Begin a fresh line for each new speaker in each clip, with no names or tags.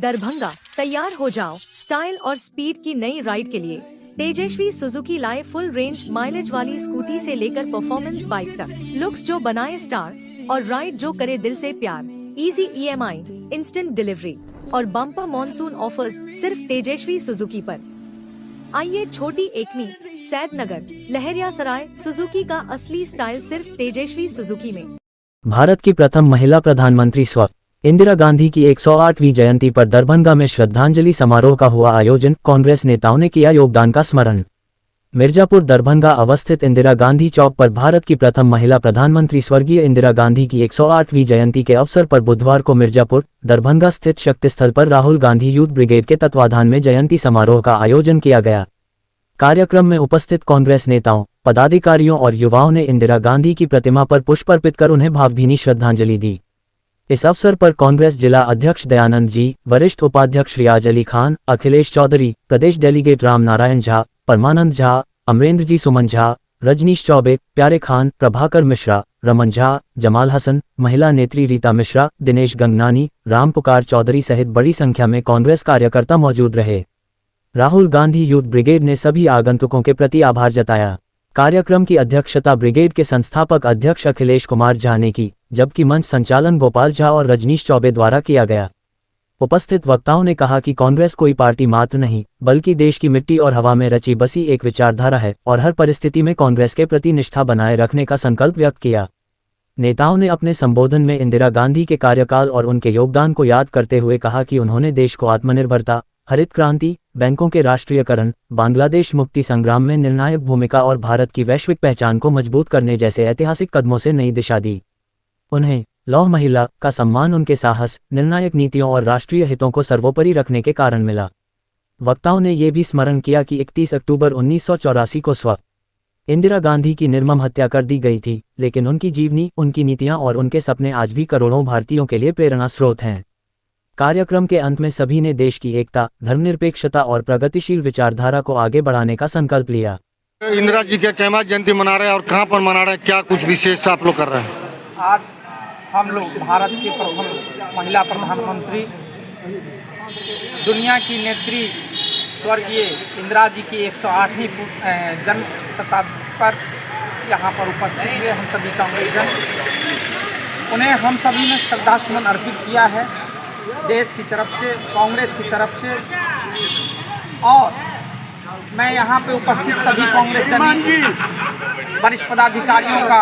दरभंगा, तैयार हो जाओ स्टाइल और स्पीड की नई राइड के लिए। तेजस्वी सुजुकी लाए फुल रेंज माइलेज वाली स्कूटी से लेकर परफॉर्मेंस बाइक तक, लुक्स जो बनाए स्टार और राइड जो करे दिल से प्यार। इजी EMI, इंस्टेंट डिलीवरी और बम्पर मॉनसून ऑफर्स सिर्फ तेजस्वी सुजुकी पर। आइए छोटी एकमी, सैदनगर, लहरियासराय, सुजुकी का असली स्टाइल सिर्फ तेजस्वी सुजुकी में।
भारत की प्रथम महिला प्रधानमंत्री स्व इंदिरा गांधी की 108वीं जयंती पर दरभंगा में श्रद्धांजलि समारोह का हुआ आयोजन। कांग्रेस नेताओं ने किया योगदान का स्मरण। मिर्जापुर दरभंगा अवस्थित इंदिरा गांधी चौक पर भारत की प्रथम महिला प्रधानमंत्री स्वर्गीय इंदिरा गांधी की 108वीं जयंती के अवसर पर बुधवार को मिर्जापुर दरभंगा स्थित शक्ति स्थल पर राहुल गांधी यूथ ब्रिगेड के तत्वाधान में जयंती समारोह का आयोजन किया गया। कार्यक्रम में उपस्थित कांग्रेस नेताओं, पदाधिकारियों और युवाओं ने इंदिरा गांधी की प्रतिमा पर पुष्प अर्पित कर उन्हें भावभीनी श्रद्धांजलि दी। इस अवसर पर कांग्रेस जिला अध्यक्ष दयानंद जी, वरिष्ठ उपाध्यक्ष रियाज अली खान, अखिलेश चौधरी, प्रदेश डेलीगेट राम नारायण झा, परमानंद झा, अमरेंद्र जी, सुमन झा, रजनीश चौबे, प्यारे खान, प्रभाकर मिश्रा, रमन झा, जमाल हसन, महिला नेत्री रीता मिश्रा, दिनेश गंगनानी, राम पुकार चौधरी सहित बड़ी संख्या में कांग्रेस कार्यकर्ता मौजूद रहे। राहुल गांधी यूथ ब्रिगेड ने सभी आगंतुकों के प्रति आभार जताया। कार्यक्रम की अध्यक्षता ब्रिगेड के संस्थापक अध्यक्ष अखिलेश कुमार झा ने की, जबकि मंच संचालन गोपाल झा और रजनीश चौबे द्वारा किया गया। उपस्थित वक्ताओं ने कहा कि कांग्रेस कोई पार्टी मात्र नहीं, बल्कि देश की मिट्टी और हवा में रची बसी एक विचारधारा है और हर परिस्थिति में कांग्रेस के प्रति निष्ठा बनाए रखने का संकल्प व्यक्त किया। नेताओं ने अपने संबोधन में इंदिरा गांधी के कार्यकाल और उनके योगदान को याद करते हुए कहा कि उन्होंने देश को आत्मनिर्भरता, हरित क्रांति, बैंकों के राष्ट्रीयकरण, बांग्लादेश मुक्ति संग्राम में निर्णायक भूमिका और भारत की वैश्विक पहचान को मजबूत करने जैसे ऐतिहासिक कदमों से नई दिशा दी। उन्हें लौह महिला का सम्मान उनके साहस, निर्णायक नीतियों और राष्ट्रीय हितों को सर्वोपरि रखने के कारण मिला। वक्ताओं ने ये भी स्मरण किया कि 31 अक्टूबर 1984 को स्व इंदिरा गांधी की निर्मम हत्या कर दी गई थी, लेकिन उनकी जीवनी, उनकी नीतियां और उनके सपने आज भी करोड़ों भारतीयों के लिए प्रेरणा स्रोत हैं। कार्यक्रम के अंत में सभी ने देश की एकता, धर्मनिरपेक्षता और प्रगतिशील विचारधारा को आगे बढ़ाने का संकल्प लिया।
इंदिरा जी के कैमा जयंती मना रहे हैं और कहां पर मना रहे हैं, क्या कुछ विशेष आप लोग कर रहे हैं?
आज हम लोग भारत की प्रथम महिला प्रधानमंत्री, दुनिया की नेत्री स्वर्गीय इंदिरा जी की 108वीं जन्म शताब्दी पर यहाँ पर उपस्थित हुए हम सभी कांग्रेसजन। उन्हें हम सभी ने श्रद्धा सुमन अर्पित किया है, देश की तरफ से, कांग्रेस की तरफ से। और मैं यहाँ पे उपस्थित सभी कांग्रेस जन वरिष्ठ पदाधिकारियों का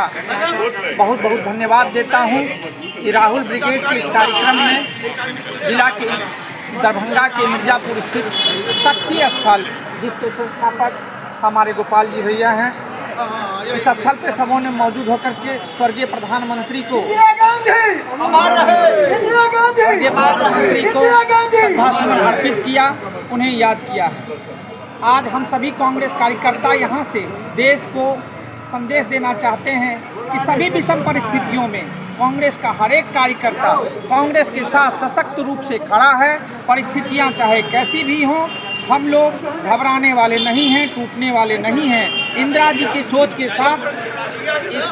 बहुत बहुत धन्यवाद देता हूँ कि राहुल ब्रिगेड के इस कार्यक्रम में जिला के दरभंगा के मिर्जापुर स्थित शक्ति स्थल, जिसके संस्थापक हमारे गोपाल जी भैया हैं, इस स्थल पे सबों ने मौजूद होकर के स्वर्गीय प्रधानमंत्री को श्रद्धा सुमन अर्पित किया, उन्हें याद किया। आज हम सभी कांग्रेस कार्यकर्ता यहाँ से देश को संदेश देना चाहते हैं कि सभी विषम परिस्थितियों में कांग्रेस का हर एक कार्यकर्ता कांग्रेस के साथ सशक्त रूप से खड़ा है। परिस्थितियाँ चाहे कैसी भी हों, हम लोग घबराने वाले नहीं हैं, टूटने वाले नहीं हैं। इंदिरा जी की सोच के साथ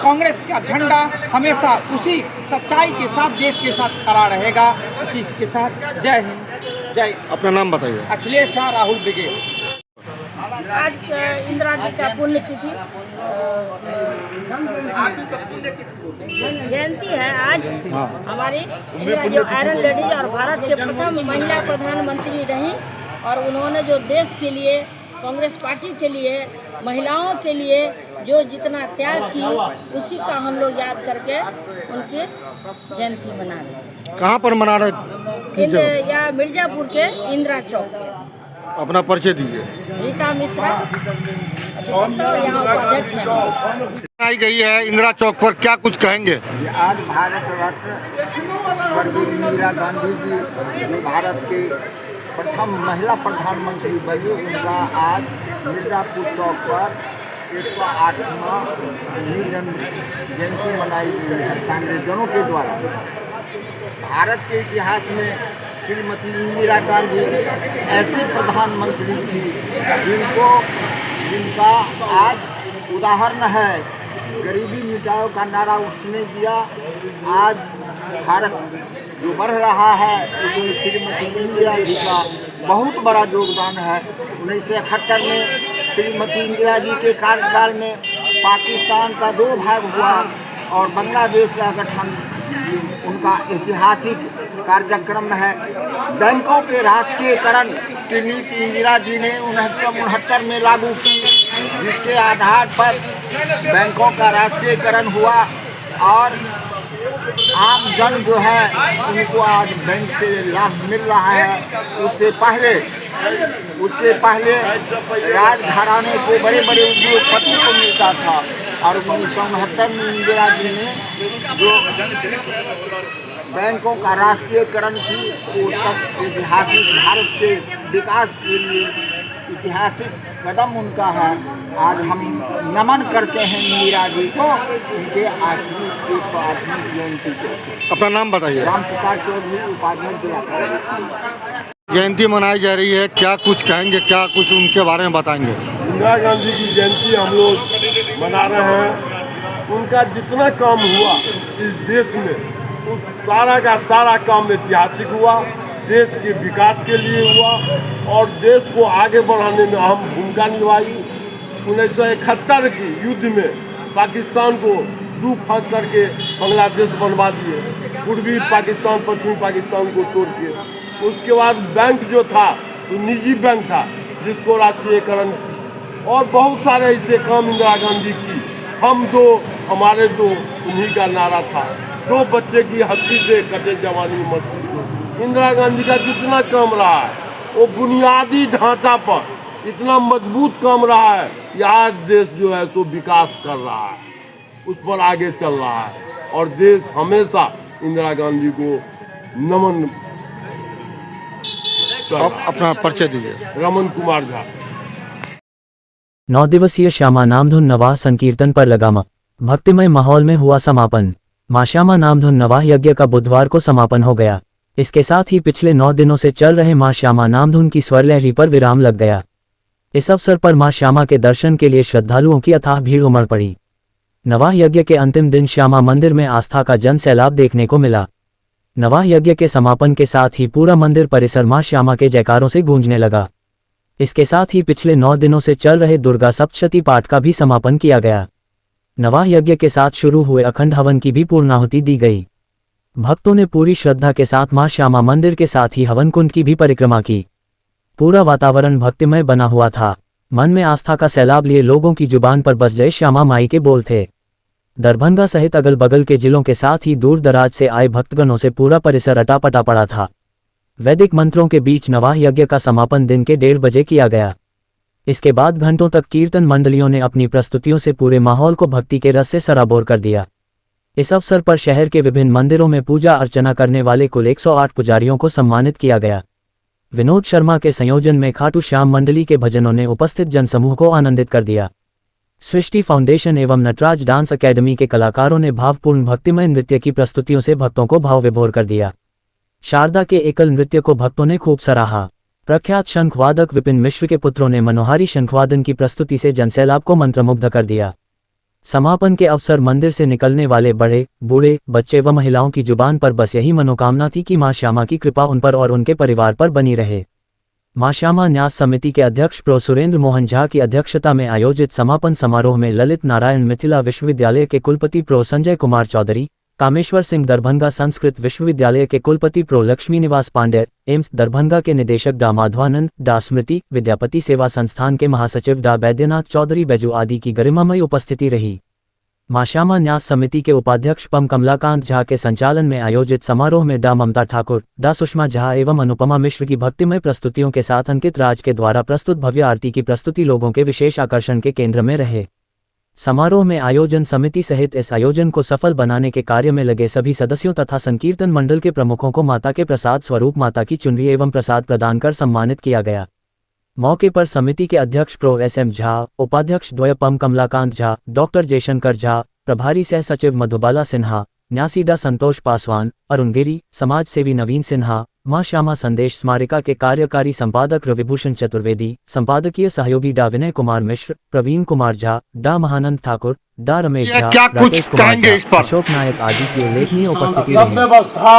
कांग्रेस का झंडा हमेशा उसी सच्चाई के साथ देश के साथ खड़ा रहेगा। इसी के साथ जय हिंद, जय।
अपना नाम बताइए।
अखिलेश शाह, राहुल ब्रिगेड।
आज इंदिरा जी का पुण्यतिथि जयंती है। आज हमारी इंदिरा जो आयरन लेडी और भारत के प्रथम महिला प्रधानमंत्री रहीं और उन्होंने जो देश के लिए, कांग्रेस पार्टी के लिए, महिलाओं के लिए जो जितना त्याग की, उसी का हम लोग याद करके उनकी जयंती मना रहे हैं।
कहाँ पर मना रहे?
या मिर्जापुर के इंदिरा चौक से।
अपना परिचय दीजिए।
रीता मिश्रा, यहाँ उपाध्यक्ष
आई गई है इंदिरा चौक पर, क्या कुछ कहेंगे?
आज भारत रत्न स्वर्गीय इंदिरा गांधी जी, जो भारत के प्रथम महिला प्रधानमंत्री बनी, उनका आज मिर्जापुर चौक पर 108वां जन्म जयंती मनाई गई है कांग्रेसजनों के द्वारा। भारत के इतिहास में श्रीमती इंदिरा गांधी ऐसी प्रधानमंत्री थी जिनका आज उदाहरण है गरीबी मिटाओ का नारा उसने दिया। आज भारत जो बढ़ रहा है उसमें श्रीमती इंदिरा जी का बहुत बड़ा योगदान है। 1971 में श्रीमती इंदिरा जी के कार्यकाल में पाकिस्तान का 2 भाग हुआ और बांग्लादेश का गठन उनका ऐतिहासिक कार्यक्रम है। बैंकों के राष्ट्रीयकरण की नीति इंदिरा जी ने 1969 में लागू की, जिसके आधार पर बैंकों का राष्ट्रीयकरण हुआ और आम जन जो है उनको आज बैंक से लाभ मिल रहा है। उससे पहले राजघराने को बड़े बड़े उद्योगपति को मिलता था और 1969 में इंदिरा जी ने जो बैंकों का राष्ट्रीयकरण की वो सब ऐतिहासिक भारत के विकास के लिए ऐतिहासिक कदम उनका है। आज हम नमन करते हैं इंदिरा जी को उनके 108वीं जयंती को।
अपना नाम बताइए।
राम प्रकाश चौधरी, उपाध्यक्ष जिला कांग्रेस।
जयंती मनाई जा रही है, क्या कुछ कहेंगे, क्या कुछ उनके बारे में बताएंगे?
इंदिरा गांधी की जयंती हम लोग मना रहे हैं। उनका जितना काम हुआ इस देश में, उस सारा का सारा काम ऐतिहासिक हुआ, देश के विकास के लिए हुआ और देश को आगे बढ़ाने में अहम भूमिका निभाई। 1971 की युद्ध में पाकिस्तान को 2 भाग करके बांग्लादेश बनवा दिए, पूर्वी पाकिस्तान पश्चिमी पाकिस्तान को तोड़ के। उसके बाद बैंक जो था तो निजी बैंक था जिसको राष्ट्रीयकरण की और बहुत सारे ऐसे काम इंदिरा गांधी की। हम 2 हमारे 2 उन्हीं का नारा था। 2 बच्चे की हस्ती से कटे जवानी मस्ती से। इंदिरा गांधी का जितना काम रहा है वो बुनियादी ढांचा पर इतना मजबूत काम रहा है कि आज देश जो है सो विकास कर रहा है, उस पर आगे चल रहा है और देश हमेशा इंदिरा गांधी को नमन।
आप अपना परिचय दीजिए।
रमन कुमार झा।
9 दिवसीय श्यामा नामधुन नवाह संकीर्तन पर लगाम। भक्तिमय माहौल में हुआ समापन। मां श्यामा नामधुन नवाह यज्ञ का बुधवार को समापन हो गया। इसके साथ ही पिछले 9 दिनों से चल रहे मां श्यामा नामधुन की स्वरलहरी पर विराम लग गया। इस अवसर पर मां श्यामा के दर्शन के लिए श्रद्धालुओं की अथाह भीड़ उमड़ पड़ी। नवाह यज्ञ के अंतिम दिन श्यामा मंदिर में आस्था का जन सैलाब देखने को मिला। नवाह यज्ञ के समापन के साथ ही पूरा मंदिर परिसर मां श्यामा के जयकारों से गूंजने लगा। इसके साथ ही पिछले 9 दिनों से चल रहे दुर्गा सप्तशती पाठ का भी समापन किया गया। नवाह यज्ञ के साथ शुरू हुए अखंड हवन की भी पूर्णाहुति दी गई। भक्तों ने पूरी श्रद्धा के साथ मां श्यामा मंदिर के साथ ही हवन कुंड की भी परिक्रमा की। पूरा वातावरण भक्तिमय बना हुआ था। मन में आस्था का सैलाब लिए लोगों की जुबान पर बस जय श्यामा माई के बोल थे। दरभंगा सहित अगल बगल के जिलों के साथ ही दूर दराज से आए भक्तगणों से पूरा परिसर अटापटा पड़ा था। वैदिक मंत्रों के बीच नवाह यज्ञ का समापन दिन के 1:30 बजे किया गया। इसके बाद घंटों तक कीर्तन मंडलियों ने अपनी प्रस्तुतियों से पूरे माहौल को भक्ति के रस से सराबोर कर दिया। इस अवसर पर शहर के विभिन्न मंदिरों में पूजा अर्चना करने वाले कुल 108 पुजारियों को सम्मानित किया गया। विनोद शर्मा के संयोजन में खाटू श्याम मंडली के भजनों ने उपस्थित जनसमूह को आनंदित कर दिया। सृष्टि फाउंडेशन एवं नटराज डांस अकेडमी के कलाकारों ने भावपूर्ण भक्तिमय नृत्य की प्रस्तुतियों से भक्तों को भाव विभोर कर दिया। शारदा के एकल नृत्य को भक्तों ने खूब सराहा। प्रख्यात शंखवादक विपिन मिश्र के पुत्रों ने मनोहारी शंखवादन की प्रस्तुति से जनसैलाब को मंत्रमुग्ध कर दिया। समापन के अवसर मंदिर से निकलने वाले बड़े बूढ़े बच्चे व महिलाओं की जुबान पर बस यही मनोकामना थी कि मां श्यामा की कृपा उन पर और उनके परिवार पर बनी रहे। मां श्यामा न्यास समिति के अध्यक्ष प्रो सुरेंद्र मोहन झा की अध्यक्षता में आयोजित समापन समारोह में ललित नारायण मिथिला विश्वविद्यालय के कुलपति प्रो संजय कुमार चौधरी, कामेश्वर सिंह दरभंगा संस्कृत विश्वविद्यालय के कुलपति प्रो लक्ष्मी निवास पांडेय, एम्स दरभंगा के निदेशक डा माधवानंद, डा स्मृति विद्यापति सेवा संस्थान के महासचिव डा वैद्यनाथ चौधरी बैजू आदि की गरिमामयी उपस्थिति रही। मां श्यामा न्यास समिति के उपाध्यक्ष पम कमलाकांत झा के संचालन में आयोजित समारोह में डा ममता ठाकुर, डा सुषमा झा एवं अनुपमा मिश्र की भक्तिमय प्रस्तुतियों के साथ अंकित राज के द्वारा प्रस्तुत भव्य आरती की प्रस्तुति लोगों के विशेष आकर्षण के केंद्र में रहे। समारोह में आयोजन समिति सहित इस आयोजन को सफल बनाने के कार्य में लगे सभी सदस्यों तथा संकीर्तन मंडल के प्रमुखों को माता के प्रसाद स्वरूप माता की चुनरी एवं प्रसाद प्रदान कर सम्मानित किया गया। मौके पर समिति के अध्यक्ष प्रो SM झा, उपाध्यक्ष द्वय पम कमलाकांत झा, डॉक्टर जयशंकर झा, प्रभारी सह सचिव मधुबाला सिन्हा, न्यासी डा संतोष पासवान, अरुण गिरी, समाज सेवी नवीन सिन्हा, मां श्यामा संदेश स्मारिका के कार्यकारी संपादक रविभूषण चतुर्वेदी, संपादकीय सहयोगी डा विनय कुमार मिश्र, प्रवीण कुमार झा, डा महानंद ठाकुर, डा रमेश झा,
क्या कुछ
राकेश कुमार
कहेंगे
झा,
इस पर?
अशोक नायक आदि की उल्लेखनीय उपस्थिति
सब
रही।
व्यवस्था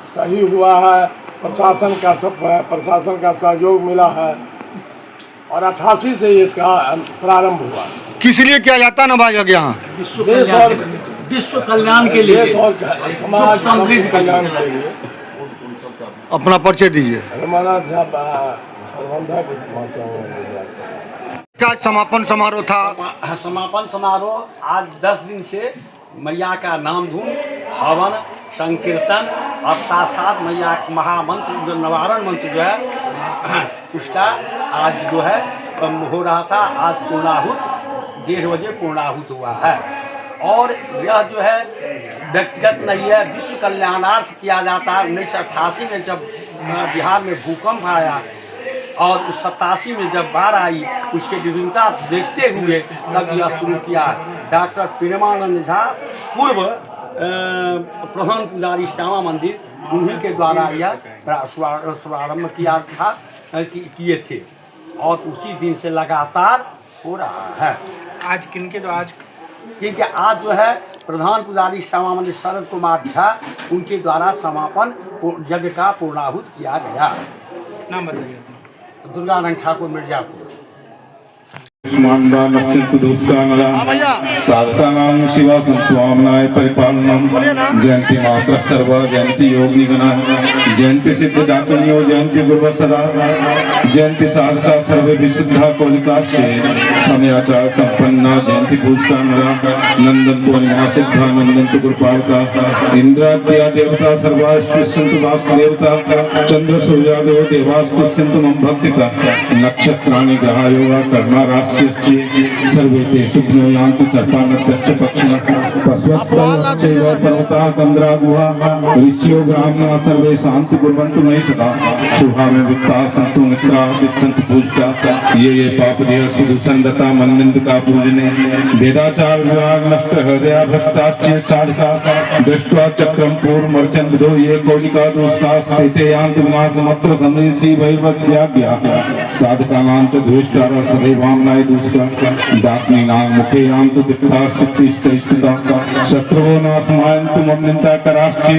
सही हुआ है, प्रशासन का सहयोग मिला है और 88 से इसका प्रारंभ हुआ।
किस लिए किया जाता है नवायज्ञ यहाँ?
देश और
विश्व कल्याण के लिए,
देश और समाज समृद्धि कल्याण के लिए।
अपना परिचय दीजिए।
रमानाथ झा प्रबंधक।
क्या समापन समारोह था?
समापन समारोह आज 10 दिन से मैया का नाम धूम, हवन, संकीर्तन और साथ साथ मैया का महामंत्र जो निवारण मंत्र जो है उसका आज जो है हो रहा था। आज पूर्णाहुत 1:30 बजे पूर्णाहुत हुआ है और यह जो है व्यक्तिगत नहीं है, विश्व कल्याणार्थ किया जाता है। 1988 में जब बिहार में भूकंप आया और उस 87 में जब बाढ़ आई, उसके विभिन्नता देखते हुए तब यह शुरू किया। डॉक्टर प्रेमानंद झा पूर्व प्रधान पुजारी श्यामा मंदिर, उन्हीं के द्वारा यह शुभारंभ किया था किए थे और उसी दिन से लगातार हो रहा है।
आज
क्योंकि आज जो है प्रधान पुजारी श्यामा मंदिर शरद कुमार झा, उनके द्वारा समापन यज्ञ का पूर्णाहुत किया गया।
नाम बताइए।
दुर्गानंद ठाकुर मिर्जापुर।
साधकानां शिवा संत्वामनाय परिपालनम जयंती मात्र सर्व जयंती योग निगना जयंती सिद्धिदातुन्यो जयंती गुरु सदा जयंती साधका सर्वे विशुद्धा कोलिका से समयाचार संपन्ना जयंती पूजका नरा नंदन तो महासिद्धा नंदन तो गुरुपालका इंद्राद्या देवता सर्वाश्वसंतु वासुदेवता चंद्र सूर्यादेव देवास्तुसंतु मम भक्तिता नक्षत्राणि ग्रहायोगा कर्णारास्य सर्वे ते सुखनो यान्तु सर्पानत्यश्च पक्षिणः पश्वस्तैव पर्वताः तन्द्रा गुहा ऋषियो ब्राह्मणाः सर्वे शान्ति कुर्वन्तु मयि सदा शुभामे वित्ताः सन्तु मित्राः तिष्ठन्तु पूजिताः ये पापदेह सुदुसन्दता मन्निन्दका पूजने वेदाचार विभाग नष्ट हृदया भ्रष्टाश्च साधका दृष्ट्वा चक्रं पूर्वमर्चन् विदो ये कौलिका दोस्ताः स्थिते यान्ति विनाशमत्र समीसी वैवस्याज्ञा साधकानां च द्वेष्टारः सदैवाम्नाय दूसरा दात्मीनां मुखे यान्तु दिक्तास्तिष्ठिता शत्रुवो नाशमायन्तु मन्निन्ता कराश्चे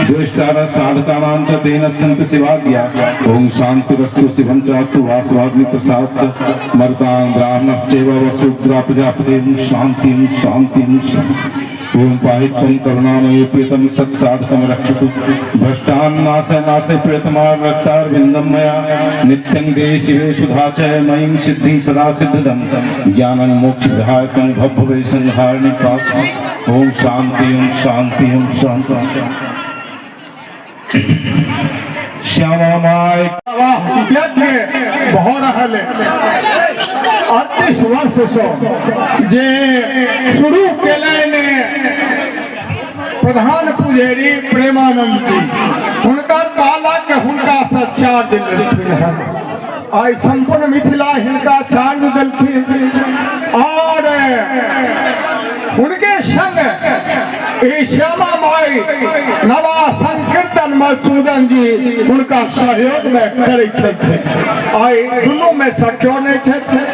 द्वेष्टारः साधकानां च तेन सन्तु शिवाज्ञा ओम शान्तिरस्तु शिवं चास्तु वासवाग्नि प्रसाद मरुतां ब्राह्मणश्चैव वसुद्रा प्रजापतिं शान्तिं शान्तिं ओम पाहित्वं करुणामये प्रियतम सत्साधकं रक्षतु भ्रष्टान् नाशय नाशय प्रियतमार्वक्तारविन्दं मया नित्यं दे शिवे सुधा च मयि सिद्धिं सदा सिद्धदं ज्ञानं मोक्षविधायकं भवभवे संहारिणि पास ओम शांति ओम शांति ओम शांति। श्यामा माय बहुत रहल 38 वर्ष से जे शुरू केले प्रधान पुजारी प्रेमानंद जी हुनकर काला के हुनका से चार्ज देलखिन है। आई संपूर्ण मिथिला हिनका चार्ज देलखिन और उनके संग श्यामा माई नवा संकीर्तन मधुसूदन जी उनका सहयोग में करे आई दोनों में सक्यो नहीं।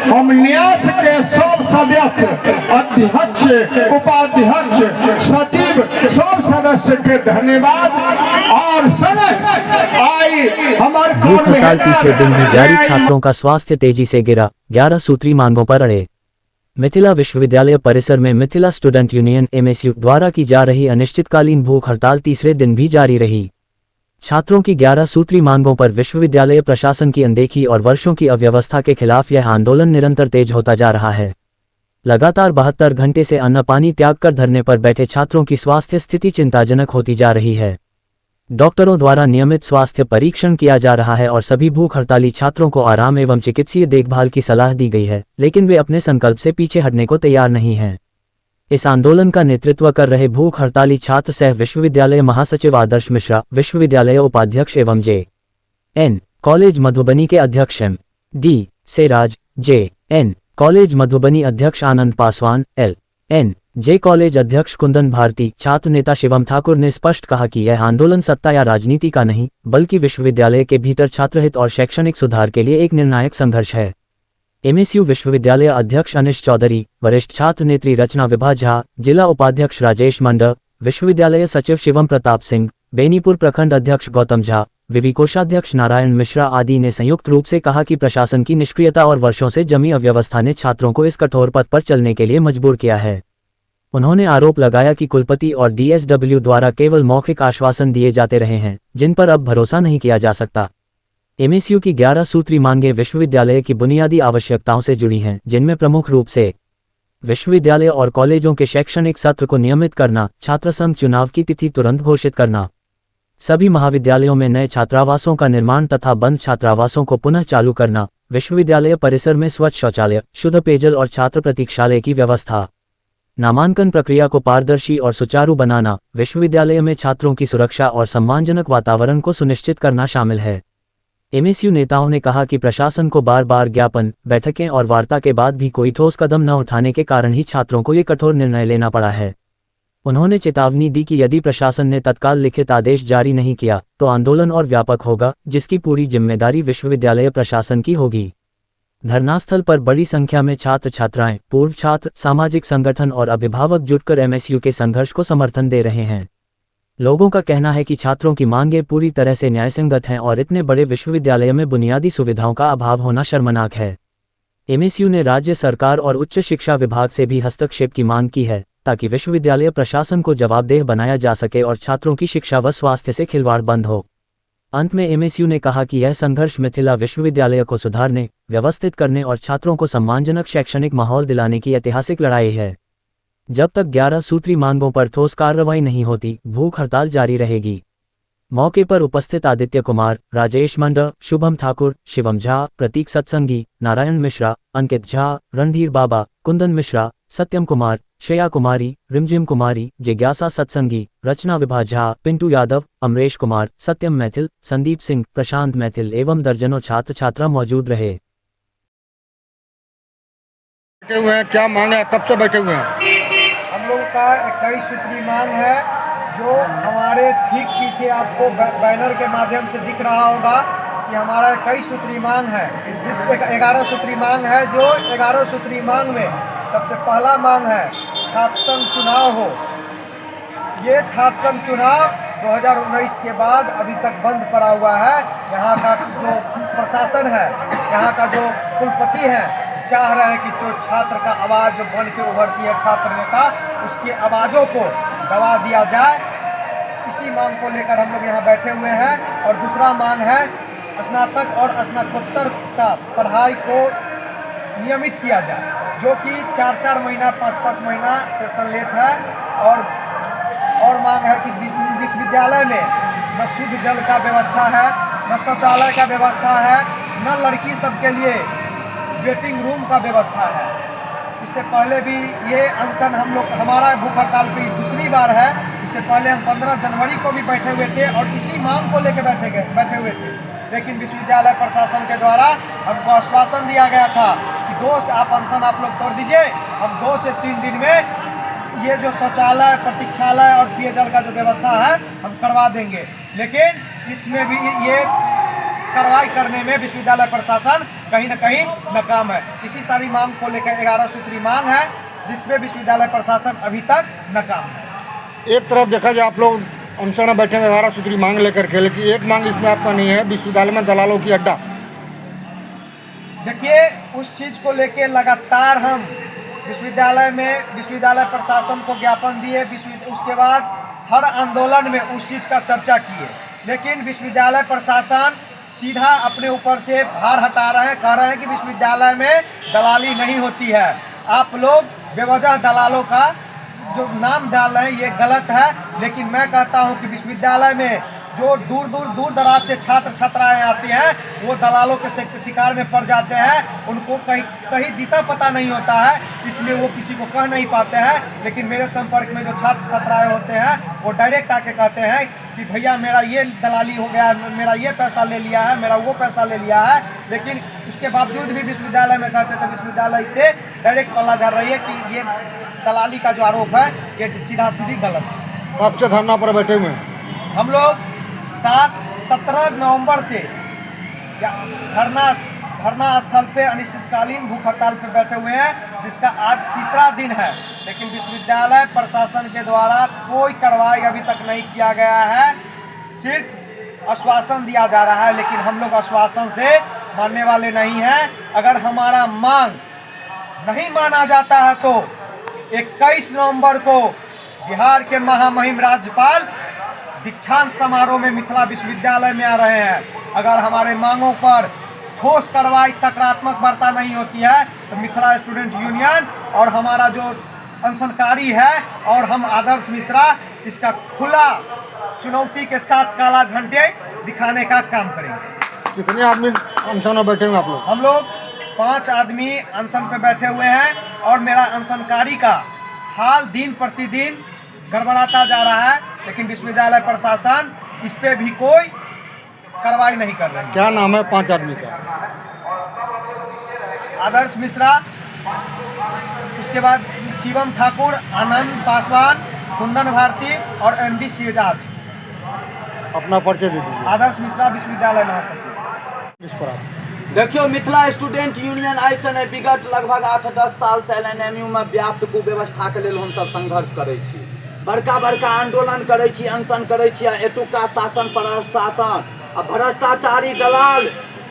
हम न्यास के सब सदस्य अध्यक्ष उपाध्यक्ष सचिव सब सदस्य के धन्यवाद और आई हमारे
भूख हड़ताल तीसरे दिन भी जारी, छात्रों का स्वास्थ्य तेजी से गिरा, 11 सूत्री मांगों पर अड़े। मिथिला विश्वविद्यालय परिसर में मिथिला स्टूडेंट यूनियन MSU द्वारा की जा रही अनिश्चितकालीन भूख हड़ताल तीसरे दिन भी जारी रही। छात्रों की 11 सूत्री मांगों पर विश्वविद्यालय प्रशासन की अनदेखी और वर्षों की अव्यवस्था के खिलाफ यह आंदोलन निरंतर तेज होता जा रहा है। लगातार 72 घंटे से अन्न पानी त्याग कर धरने पर बैठे छात्रों की स्वास्थ्य स्थिति चिंताजनक होती जा रही है। डॉक्टरों द्वारा नियमित स्वास्थ्य परीक्षण किया जा रहा है और सभी भूख हड़ताली छात्रों को आराम एवं चिकित्सीय देखभाल की सलाह दी गई है, लेकिन वे अपने संकल्प से पीछे हटने को तैयार नहीं हैं। इस आंदोलन का नेतृत्व कर रहे भूख हड़ताली छात्र सह विश्वविद्यालय महासचिव आदर्श मिश्रा, विश्वविद्यालय उपाध्यक्ष एवं J.N. कॉलेज मधुबनी के अध्यक्ष M.D. Seraj, J.N. College Madhubani अध्यक्ष आनंद पासवान, L.N. जे कॉलेज अध्यक्ष कुंदन भारती, छात्र नेता शिवम ठाकुर ने स्पष्ट कहा कि यह आंदोलन सत्ता या राजनीति का नहीं, बल्कि विश्वविद्यालय के भीतर छात्रहित और शैक्षणिक सुधार के लिए एक निर्णायक संघर्ष है। एमएसयू विश्वविद्यालय अध्यक्ष अनिश चौधरी, वरिष्ठ छात्र नेत्री रचना विभा झा, जिला उपाध्यक्ष राजेश मंडल, विश्वविद्यालय सचिव शिवम प्रताप सिंह, बेनीपुर प्रखंड अध्यक्ष गौतम झा, विवि कोषाध्यक्ष नारायण मिश्रा आदि ने संयुक्त रूप से कहा कि प्रशासन की निष्क्रियता और वर्षों से जमी अव्यवस्था ने छात्रों को इस कठोर पथ पर चलने के लिए मजबूर किया है। उन्होंने आरोप लगाया कि कुलपति और डीएसडब्ल्यू द्वारा केवल मौखिक आश्वासन दिए जाते रहे हैं, जिन पर अब भरोसा नहीं किया जा सकता। एमएसयू की 11 सूत्री मांगें विश्वविद्यालय की बुनियादी आवश्यकताओं से जुड़ी हैं, जिनमें प्रमुख रूप से विश्वविद्यालय और कॉलेजों के शैक्षणिक सत्र को नियमित करना, छात्रसंघ चुनाव की तिथि तुरंत घोषित करना, सभी महाविद्यालयों में नए छात्रावासों का निर्माण तथा बंद छात्रावासों को पुनः चालू करना, विश्वविद्यालय परिसर में स्वच्छ शौचालय, शुद्ध पेयजल और छात्र प्रतीक्षालय की व्यवस्था, नामांकन प्रक्रिया को पारदर्शी और सुचारू बनाना, विश्वविद्यालय में छात्रों की सुरक्षा और सम्मानजनक वातावरण को सुनिश्चित करना शामिल है। एमएसयू नेताओं ने कहा कि प्रशासन को बार बार ज्ञापन, बैठकें और वार्ता के बाद भी कोई ठोस कदम न उठाने के कारण ही छात्रों को ये कठोर निर्णय लेना पड़ा है। उन्होंने चेतावनी दी कि यदि प्रशासन ने तत्काल लिखित आदेश जारी नहीं किया तो आंदोलन और व्यापक होगा, जिसकी पूरी जिम्मेदारी विश्वविद्यालय प्रशासन की होगी। धरनास्थल पर बड़ी संख्या में छात्र छात्राएं, पूर्व छात्र, सामाजिक संगठन और अभिभावक जुटकर एमएसयू के संघर्ष को समर्थन दे रहे हैं। लोगों का कहना है कि छात्रों की मांगें पूरी तरह से न्यायसंगत हैं और इतने बड़े विश्वविद्यालय में बुनियादी सुविधाओं का अभाव होना शर्मनाक है। एमएसयू ने राज्य सरकार और उच्च शिक्षा विभाग से भी हस्तक्षेप की मांग की है, ताकि विश्वविद्यालय प्रशासन को जवाबदेह बनाया जा सके और छात्रों की शिक्षा व स्वास्थ्य से खिलवाड़ बंद हो। अंत में एमएसयू ने कहा कि यह संघर्ष मिथिला विश्वविद्यालय को सुधारने, व्यवस्थित करने और छात्रों को सम्मानजनक शैक्षणिक माहौल दिलाने की ऐतिहासिक लड़ाई है। जब तक 11 सूत्री मांगों पर ठोस कार्रवाई नहीं होती, भूख हड़ताल जारी रहेगी। मौके पर उपस्थित आदित्य कुमार, राजेश मंडल, शुभम ठाकुर, शिवम झा, प्रतीक सत्संगी, नारायण मिश्रा, अंकित झा, रणधीर बाबा, कुंदन मिश्रा, सत्यम कुमार, श्रेया कुमारी, रिमझिम कुमारी, जिज्ञासा सत्संगी, रचना विभा झा, पिंटू यादव, अमरेश कुमार, सत्यम मैथिल, संदीप सिंह, प्रशांत मैथिल एवं दर्जनों छात्र छात्रा मौजूद रहे।
बैठे हुए हैं, क्या मांग है, कब से बैठे हुए हैं?
हम लोग का 21 सूत्री मांग है, जो हमारे ठीक पीछे आपको बैनर के माध्यम से दिख रहा होगा कि हमारा 21 सूत्री मांग है। जिस 11 सूत्री मांग है, जो 11 सूत्री मांग में सबसे पहला मांग है छात्र संघ चुनाव हो। ये छात्र संघ चुनाव 2019 के बाद अभी तक बंद पड़ा हुआ है। यहाँ का जो प्रशासन है, यहाँ का जो कुलपति है, चाह रहे हैं कि जो छात्र का आवाज़ जो बन के उभरती है छात्र नेता, उसकी आवाज़ों को दबा दिया जाए। इसी मांग को लेकर हम लोग यहाँ बैठे हुए हैं। और दूसरा मांग है स्नातक और स्नातकोत्तर का पढ़ाई को नियमित किया जाए, जो कि 4-4 महीना 5-5 महीना सेशन लेट है। और मांग है कि विश्वविद्यालय में न शुद्ध जल का व्यवस्था है, न शौचालय का व्यवस्था है, न लड़की सबके लिए वेटिंग रूम का व्यवस्था है। इससे पहले भी ये अनशन हमारा भूख हड़ताल की दूसरी बार है। इससे पहले हम 15 जनवरी को भी बैठे हुए थे और इसी मांग को लेकर बैठे हुए थे, लेकिन विश्वविद्यालय प्रशासन के द्वारा हमको आश्वासन दिया गया था कि 2 से आप अनशन आप लोग तोड़ दीजिए, हम 2 से 3 दिन में ये जो शौचालय, प्रतीक्षालय और पेयजल का जो व्यवस्था है हम करवा देंगे। लेकिन इसमें भी ये कार्रवाई करने में विश्वविद्यालय प्रशासन कहीं न कहीं नाकाम है। इसी सारी मांग को लेकर 11 सूत्री मांग है, जिसमें विश्वविद्यालय प्रशासन अभी तक नाकाम है।
एक तरफ देखा जाए आप लोग अनशन बैठे हैं 11 सूत्री मांग लेकर के, लेकिन एक मांग इसमें आपका नहीं है, विश्वविद्यालय में दलालों की अड्डा।
देखिए, उस चीज़ को लेके लगातार हम विश्वविद्यालय प्रशासन को ज्ञापन दिए, उसके बाद हर आंदोलन में उस चीज़ का चर्चा किए, लेकिन विश्वविद्यालय प्रशासन सीधा अपने ऊपर से भार हटा रहे हैं। कह रहे हैं कि विश्वविद्यालय में दलाली नहीं होती है, आप लोग बेवजह दलालों का जो नाम डाल रहे हैं ये गलत है। लेकिन मैं कहता हूं कि विश्वविद्यालय में जो दूर दराज से छात्र छात्राएं आती हैं, वो दलालों के शिकार में पड़ जाते हैं। उनको कहीं सही दिशा पता नहीं होता है, इसलिए वो किसी को कह नहीं पाते हैं। लेकिन मेरे संपर्क में जो छात्र छात्राएं होते हैं, वो डायरेक्ट आके कहते हैं कि भैया मेरा ये दलाली हो गया है, मेरा ये पैसा ले लिया है, मेरा वो पैसा ले लिया है, लेकिन उसके बावजूद भी विश्वविद्यालय में कहते थे विश्वविद्यालय से डायरेक्ट पल्ला झाड़ रही है कि ये दलाली का जो आरोप है ये सीधा सीधी गलत है।
कब से धरना पर बैठे हुए हैं?
हम लोग 17 नवंबर से धरना स्थल पे अनिश्चितकालीन भूख हड़ताल पे बैठे हुए हैं, जिसका आज तीसरा दिन है, लेकिन विश्वविद्यालय प्रशासन के द्वारा कोई कार्रवाई अभी तक नहीं किया गया है। सिर्फ आश्वासन दिया जा रहा है, लेकिन हम लोग आश्वासन से मानने वाले नहीं हैं। अगर हमारा मांग नहीं माना जाता है तो 21 नवंबर को बिहार के महामहिम राज्यपाल दीक्षांत समारोह में मिथिला विश्वविद्यालय में आ रहे हैं। अगर हमारे मांगों पर ठोस कार्रवाई सकारात्मक वार्ता नहीं होती है तो मिथिला स्टूडेंट यूनियन और हमारा जो अनशनकारी है और हम आदर्श मिश्रा इसका खुला चुनौती के साथ काला झंडे दिखाने का काम करेंगे।
कितने आदमी अनशन में बैठे हुए आप लोग?
हम लोग 5 आदमी अनशन पे बैठे हुए हैं और मेरा अनशनकारी का हाल दिन प्रतिदिन गड़बड़ाता जा रहा है, लेकिन विश्वविद्यालय प्रशासन इस पे भी कोई कार्रवाई नहीं कर रही है।
क्या नाम है 5 आदमी का?
आदर्श मिश्रा, उसके बाद शिवम ठाकुर, आनंद पासवान, कुंदन भारती और एमडी सिराज।
अपना परिचय दे दीजिए।
आदर्श मिश्रा, विश्वविद्यालय महासचिव।
इस पर आप
देखियो, मिथिला स्टूडेंट यूनियन ऐसा है विगत लगभग 8-10 साल से LNMU में व्याप्त कुव्यवस्था के लेल हम सब संघर्ष करै छी, बड़का बड़का आंदोलन करै छी, अनशन करै छी। एतुका शासन प्रशासन आ भ्रष्टाचारी दलाल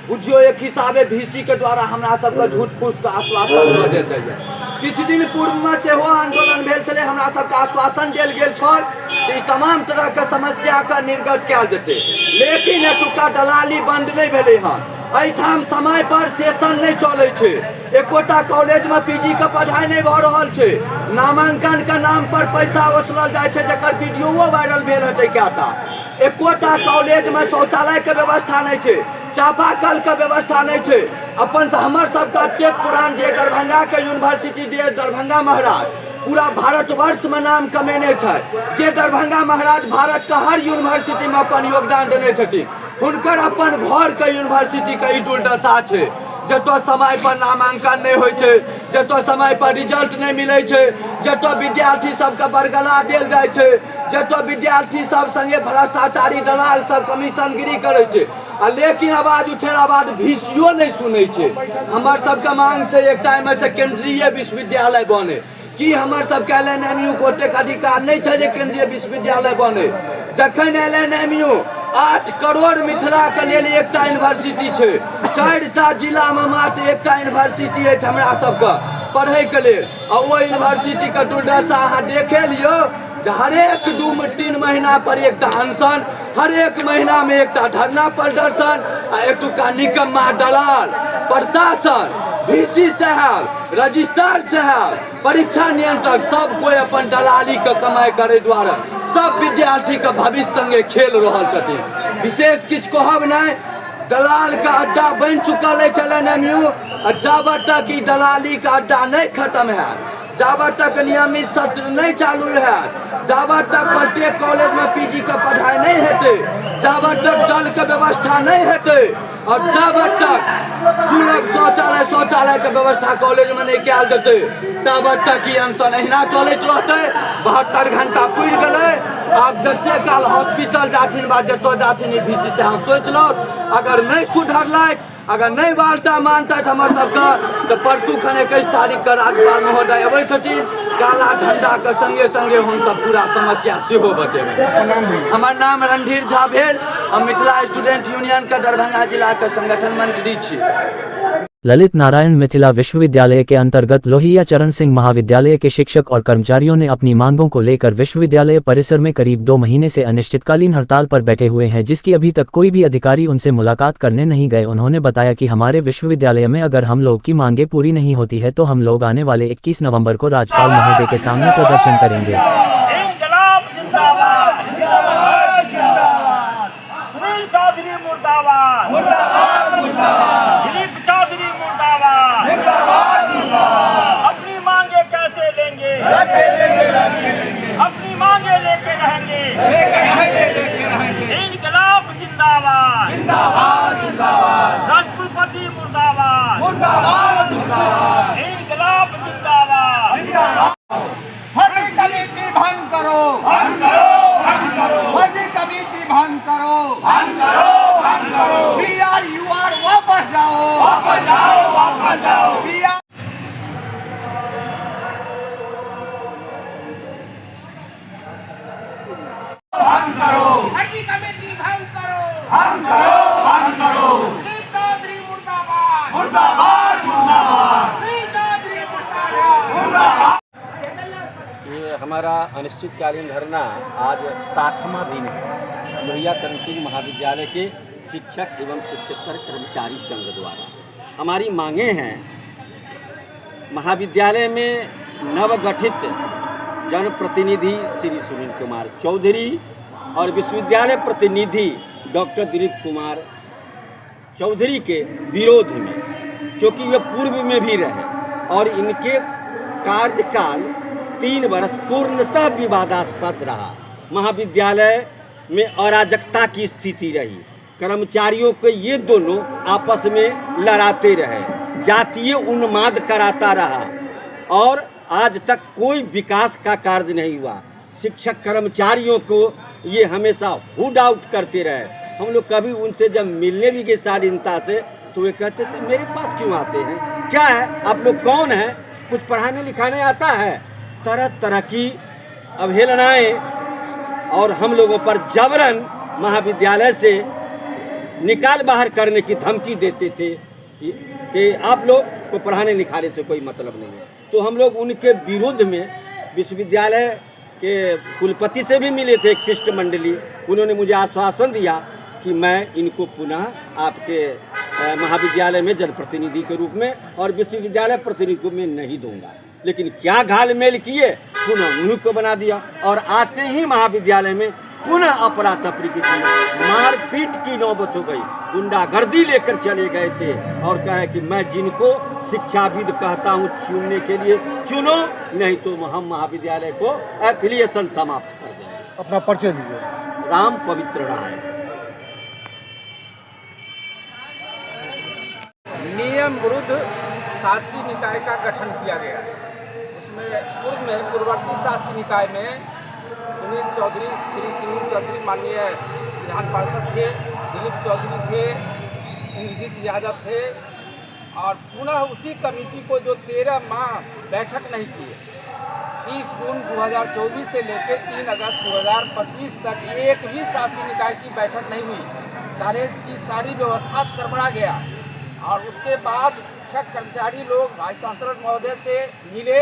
बुझियो एक हिसाबे VC के द्वारा हमरा सबके झूठ फूस के आश्वासन दऽ देल जाइए। किछु दिन पूर्व में सेहो आंदोलन भेल छलै, हमरा सबके आश्वासन देल गेल छल कि तमाम तरह के समस्या के निर्गत कयल जेतै, लेकिन एतुका दलाली बंद नहीं भेलै हँ। एहिठाम समय पर सेशन नहीं चलै छै, एकोटा कॉलेज में PG के पढ़ाई नहीं भऽ रहल छै, नामांकन के नाम पर पैसा वसूलल जाइ छै, जकर वीडियो वायरल भेल हेतै कएटा। एकोटा कॉलेज में शौचालय के व्यवस्था नहीं छै, चापाकल के व्यवस्था नहीं छै। अपन हमर सबके एतेक पुरान जे दरभंगा के यूनिवर्सिटी जे दरभंगा महाराज पूरा भारतवर्ष में नाम कमेने छै, जे दरभंगा महाराज भारत के हर यूनिवर्सिटी में अपन योगदान देने छथिन, हुनकर अपन घर के यूनिवर्सिटी के ई दुर्दशा छै। जतऽ समय पर नामांकन नहीं होइ छै, जतऽ समय पर रिजल्ट नहीं मिलै छै, जतऽ विद्यार्थी सबके बरगला देल जाइ छै, जतऽ विद्यार्थी सब संगे भ्रष्टाचारी दलाल सब कमीशनगिरी करै छै, लेकिन आवाज उठेला बाद VCO नहीं सुनै छै। हमर सबके मांग छै एकटा एहिमे से केंद्रीय विश्वविद्यालय बने। कि हमर सबके LNMU को ओतेक अधिकार नहीं छै जे केंद्रीय विश्वविद्यालय बने, जखन LNMU 8 करोड़ मिथिला के लेल एकटा यूनिवर्सिटी छै, 4टा जिला में मात्र एकटा यूनिवर्सिटी अछि हमरा सबके पढ़ै के लेल। आ ओ यूनिवर्सिटी के दुर्दशा अहाँ देखे लियौ, हरेक 2-3 महीना पर एकटा अनशन, हरेक महीना में एकटा धरना प्रदर्शन, आ एतुका निकम्मा दलाल प्रशासन, VC साहब, रजिस्ट्रार साहब, परीक्षा नियंत्रक सब कोई अपन दलाली के कमाई करे द्वारा सब विद्यार्थी के भविष्य संगे खेल रहल छथिन। विशेष किछु कहब नहीं, दलाल का अड्डा बन चुकल है LNMU। जाबत तक ई दलाली का अड्डा नहीं खत्म है, जाबत तक नियमित सत्र नहीं चालू है, जाबत तक प्रत्येक कॉलेज में PG के पढ़ाई नहीं हेतै, जाबत तक जल के व्यवस्था नहीं हेतै, और जाबत तक सुलभ शौचालय के व्यवस्था कॉलेज में नहीं कयल जेतै, ताबत तक ई अनशन अहिना चलैत रहतै। 72 घंटा पुरि गेलै, आब जते काल हॉस्पिटल जाथिन बा जतऽ जाथिन ई VC से हम सोचि लो, अगर नहीं सुधरलथि, अगर नहीं वार्ता मानतथि हमर सबके, तो परसू खन 21 तारीख के राज्यपाल महोदय अबै छथिन, काला झंडा के संगे संगे हम सब पूरा समस्या सेहो बतेबै। हमर नाम रणधीर झा भेल, हम मिथिला स्टूडेंट यूनियन के दरभंगा जिला के संगठन मंत्री छी।
ललित नारायण मिथिला विश्वविद्यालय के अंतर्गत लोहिया चरण सिंह महाविद्यालय के शिक्षक और कर्मचारियों ने अपनी मांगों को लेकर विश्वविद्यालय परिसर में करीब 2 महीने से अनिश्चितकालीन हड़ताल पर बैठे हुए हैं, जिसकी अभी तक कोई भी अधिकारी उनसे मुलाकात करने नहीं गए। उन्होंने बताया कि हमारे विश्वविद्यालय में अगर हम लोग की मांगे पूरी नहीं होती है तो हम लोग आने वाले 21 नवंबर को राज्यपाल महोदय के सामने प्रदर्शन करेंगे।
अपनी मांगे कैसे लेंगे, अपनी मांगे लेके रहेंगे।
मुर्दाबाद मुर्दाबाद
इनकलाब जिंदाबाद
भर्ती कमेटी भंग करो भर्ती कमेटी भंग करो BRUR वापस जाओ भंग करो
भर्ती कमेटी भंग करो दिलीप चौधरी मुर्दाबाद दिलीप चौधरी मुर्दाबाद।
ये हमारा अनिश्चितकालीन धरना आज 60वां दिन है। लोहिया चरण सिंह महाविद्यालय के शिक्षक एवं शिक्षकेतर कर्मचारी संघ द्वारा हमारी मांगे हैं, महाविद्यालय में नवगठित जनप्रतिनिधि श्री सुनील कुमार चौधरी और विश्वविद्यालय प्रतिनिधि डॉक्टर दिलीप कुमार चौधरी के विरोध में, क्योंकि वे पूर्व में भी रहे और इनके कार्यकाल 3 वर्ष पूर्णतः विवादास्पद रहा। महाविद्यालय में अराजकता की स्थिति रही, कर्मचारियों को ये दोनों आपस में लड़ाते रहे, जातीय उन्माद कराता रहा और आज तक कोई विकास का कार्य नहीं हुआ। शिक्षक कर्मचारियों को ये हमेशा हुड आउट करते रहे। हम लोग कभी उनसे जब मिलने भी गए शालीनता से तो वे कहते थे मेरे पास क्यों आते हैं, क्या है, आप लोग कौन हैं, कुछ पढ़ाने लिखाने आता है। तरह तरह की अवहेलनाएं और हम लोगों पर जबरन महाविद्यालय से निकाल बाहर करने की धमकी देते थे कि आप लोग को पढ़ाने लिखाने से कोई मतलब नहीं है। तो हम लोग उनके विरुद्ध में विश्वविद्यालय के कुलपति से भी मिले थे, एक शिष्टमंडली। उन्होंने मुझे आश्वासन दिया कि मैं इनको पुनः आपके महाविद्यालय में जनप्रतिनिधि के रूप में और विश्वविद्यालय प्रतिनिधि में नहीं दूंगा। लेकिन क्या घालमेल किए, पुनः उन्हीं को बना दिया और आते ही महाविद्यालय में पुनः अपरातपरी की मारपीट की नौबत हो गई। गुंडागर्दी लेकर चले गए थे और कहे कि मैं जिनको शिक्षाविद कहता हूँ चुनने के लिए चुनो, नहीं तो हम महाविद्यालय को एफिलिएशन समाप्त कर देंगे।
अपना परिचय दीजिए।
राम पवित्र राय।
नियम विरुद्ध शासी निकाय का गठन किया गया है। उसमें पूर्ववर्ती शासी निकाय में सुनील चौधरी, श्री सुनील चौधरी माननीय विधान पार्षद थे, दिलीप चौधरी थे, इंद्रजीत यादव थे और पुनः उसी कमेटी को जो 13 माह बैठक नहीं किए, 30 जून 2024 से लेकर 3 अगस्त 2025 तक एक भी शासी निकाय की बैठक नहीं हुई। कॉलेज की सारी व्यवस्था गड़बड़ा गया और उसके बाद शिक्षक कर्मचारी लोग वाइस चांसलर महोदय से मिले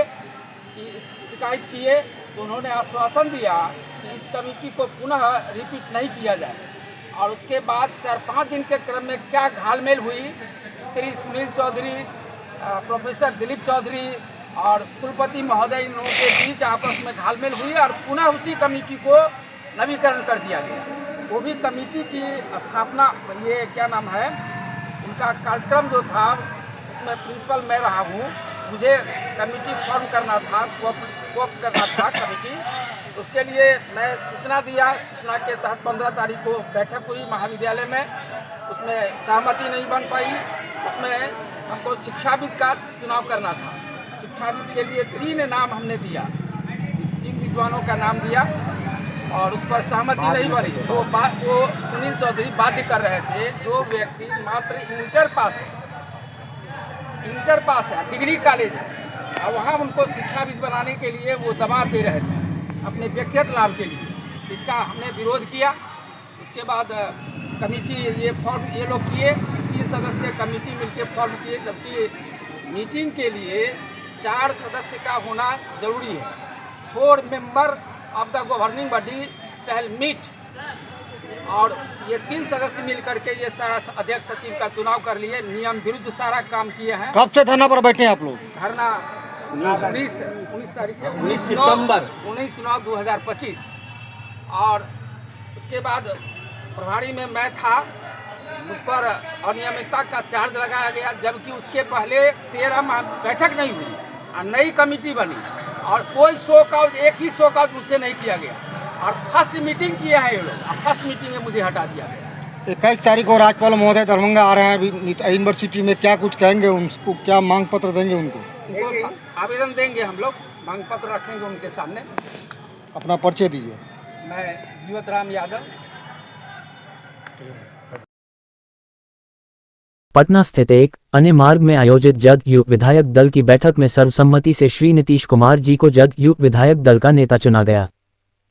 कि शिकायत किए तो उन्होंने आश्वासन दिया कि इस कमेटी को पुनः रिपीट नहीं किया जाए। और उसके बाद 4-5 दिन के क्रम में क्या घालमेल हुई, श्री सुनील चौधरी, प्रोफेसर दिलीप चौधरी और कुलपति महोदय इन लोगों के बीच आपस में घालमेल हुई और पुनः उसी कमेटी को नवीकरण कर दिया गया। वो भी कमेटी की स्थापना, ये क्या नाम है, उनका कार्यक्रम जो था उसमें प्रिंसिपल मैं रहा हूँ, मुझे कमेटी फॉर्म करना था, कोप करना था कमेटी। उसके लिए मैं सूचना दिया, सूचना के तहत 15 तारीख को बैठक हुई महाविद्यालय में, उसमें सहमति नहीं बन पाई। उसमें हमको शिक्षाविद का चुनाव करना था। शिक्षाविद के लिए 3 नाम हमने दिया, 3 विद्वानों का नाम दिया और उस पर सहमति नहीं बनी। तो वो सुनील चौधरी बाध्य कर रहे थे, जो व्यक्ति मात्र इंटर पास है, डिग्री कॉलेज है, और वहाँ उनको शिक्षाविद बनाने के लिए वो दबाव दे रहे थे अपने व्यक्तिगत लाभ के लिए। इसका हमने विरोध किया। उसके बाद कमेटी ये लोग किए, 3 सदस्य कमेटी मिलकर फॉर्म किए, जबकि मीटिंग के लिए 4 सदस्य का होना जरूरी है। 4 member of the governing body shall meet, और ये 3 सदस्य मिल करके ये सारा अध्यक्ष सचिव का चुनाव कर लिए, नियम विरुद्ध सारा काम किए हैं।
कब से धरना पर बैठे हैं आप लोग?
धरना 19 तारीख से
19 सितंबर
19/9/2025। और उसके बाद प्रभारी में मैं था, मुझ पर अनियमितता का चार्ज लगाया गया, जबकि उसके पहले 13 माह बैठक नहीं हुई और नई कमेटी बनी और कोई शो काउज, एक ही शो काउज मुझसे नहीं किया गया। और फर्स्ट मीटिंग किए हैं ये लोग, और फर्स्ट मीटिंग में मुझे हटा दिया गया।
21 तारीख को राज्यपाल महोदय दरभंगा आ रहे हैं अभी यूनिवर्सिटी में, क्या कुछ कहेंगे उनको, क्या मांग पत्र देंगे उनको?
आवेदन देंगे हम लोग, मांग पत्र रखेंगे उनके सामने।
अपना परिचय दीजिए।
मैं जीवतराम यादव।
पटना स्थित एक अन्य मार्ग में आयोजित जदयू विधायक दल की बैठक में सर्वसम्मति से श्री नीतीश कुमार जी को जदयू विधायक दल का नेता चुना गया।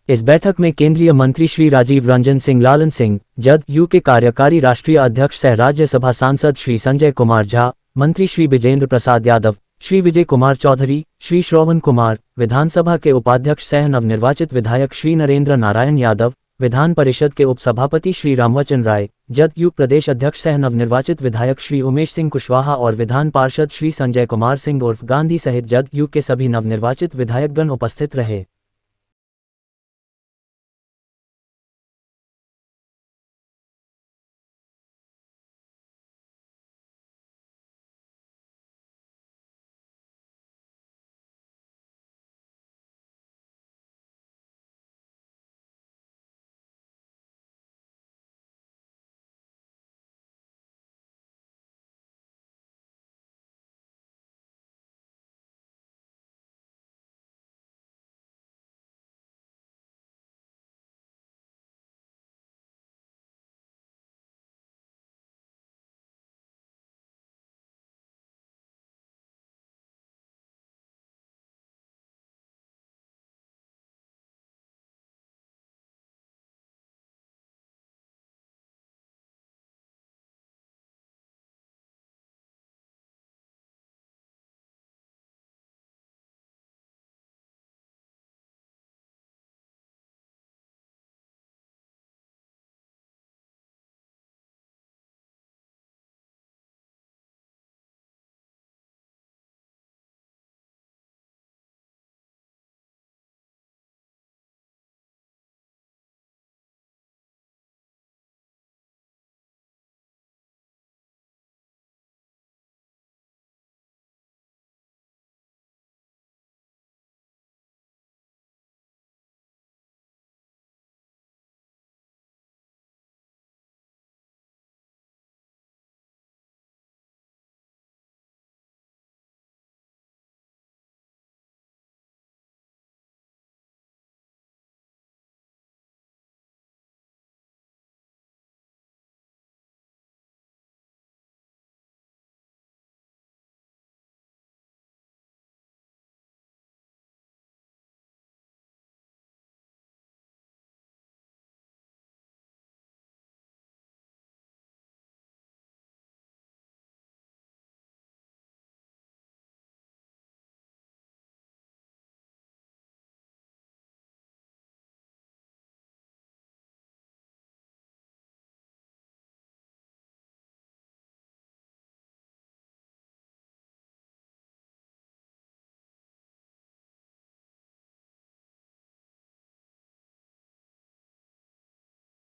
इस बैठक में केंद्रीय मंत्री श्री राजीव रंजन सिंह लालन सिंह, जदयू के कार्यकारी राष्ट्रीय अध्यक्ष सह राज्यसभा सांसद श्री संजय कुमार झा, मंत्री श्री विजेंद्र प्रसाद यादव, श्री विजय कुमार चौधरी, श्री श्रवण कुमार, विधानसभा के उपाध्यक्ष सह नवनिर्वाचित विधायक श्री नरेंद्र नारायण यादव, विधान परिषद के उपसभापति श्री रामवचन राय, जदयू प्रदेश अध्यक्ष सह नवनिर्वाचित विधायक श्री उमेश सिंह कुशवाहा और विधान पार्षद श्री संजय कुमार सिंह उर्फ गांधी सहित जदयू के सभी नवनिर्वाचित विधायकगण उपस्थित रहे।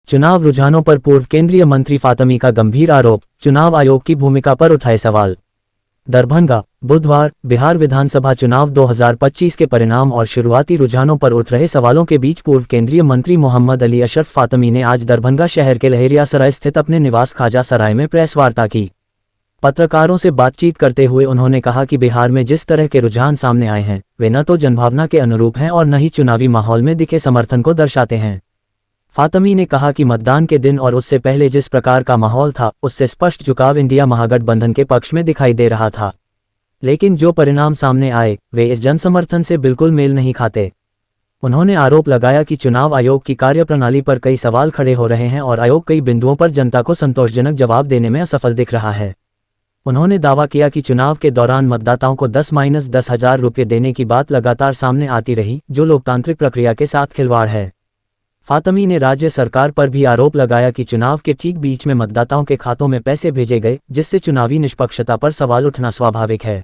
चुनाव रुझानों पर पूर्व केंद्रीय मंत्री फातमी का गंभीर आरोप, चुनाव आयोग की भूमिका पर उठाए सवाल। दरभंगा, बुधवार। बिहार विधानसभा चुनाव 2025 के परिणाम और शुरुआती रुझानों पर उठ रहे सवालों के बीच पूर्व केंद्रीय मंत्री मोहम्मद अली अशरफ फातमी ने आज दरभंगा शहर के लहेरिया सराय स्थित अपने निवास ख्वाजा सराय में प्रेस वार्ता की। पत्रकारों से बातचीत करते हुए उन्होंने कहा कि बिहार में जिस तरह के रुझान सामने आए हैं वे न तो जनभावना के अनुरूप हैं और न ही चुनावी माहौल में दिखे समर्थन को दर्शाते हैं। फातमी ने कहा कि मतदान के दिन और उससे पहले जिस प्रकार का माहौल था उससे स्पष्ट झुकाव इंडिया महागठबंधन के पक्ष में दिखाई दे रहा था, लेकिन जो परिणाम सामने आए वे इस जनसमर्थन से बिल्कुल मेल नहीं खाते। उन्होंने आरोप लगाया कि चुनाव आयोग की कार्यप्रणाली पर कई सवाल खड़े हो रहे हैं और आयोग कई बिंदुओं पर जनता को संतोषजनक जवाब देने में असफल दिख रहा है। उन्होंने दावा किया कि चुनाव के दौरान मतदाताओं को 10-10 हजार रुपये देने की बात लगातार सामने आती रही, जो लोकतांत्रिक प्रक्रिया के साथ खिलवाड़ है। फातमी ने राज्य सरकार पर भी आरोप लगाया कि चुनाव के ठीक बीच में मतदाताओं के खातों में पैसे भेजे गए, जिससे चुनावी निष्पक्षता पर सवाल उठना स्वाभाविक है।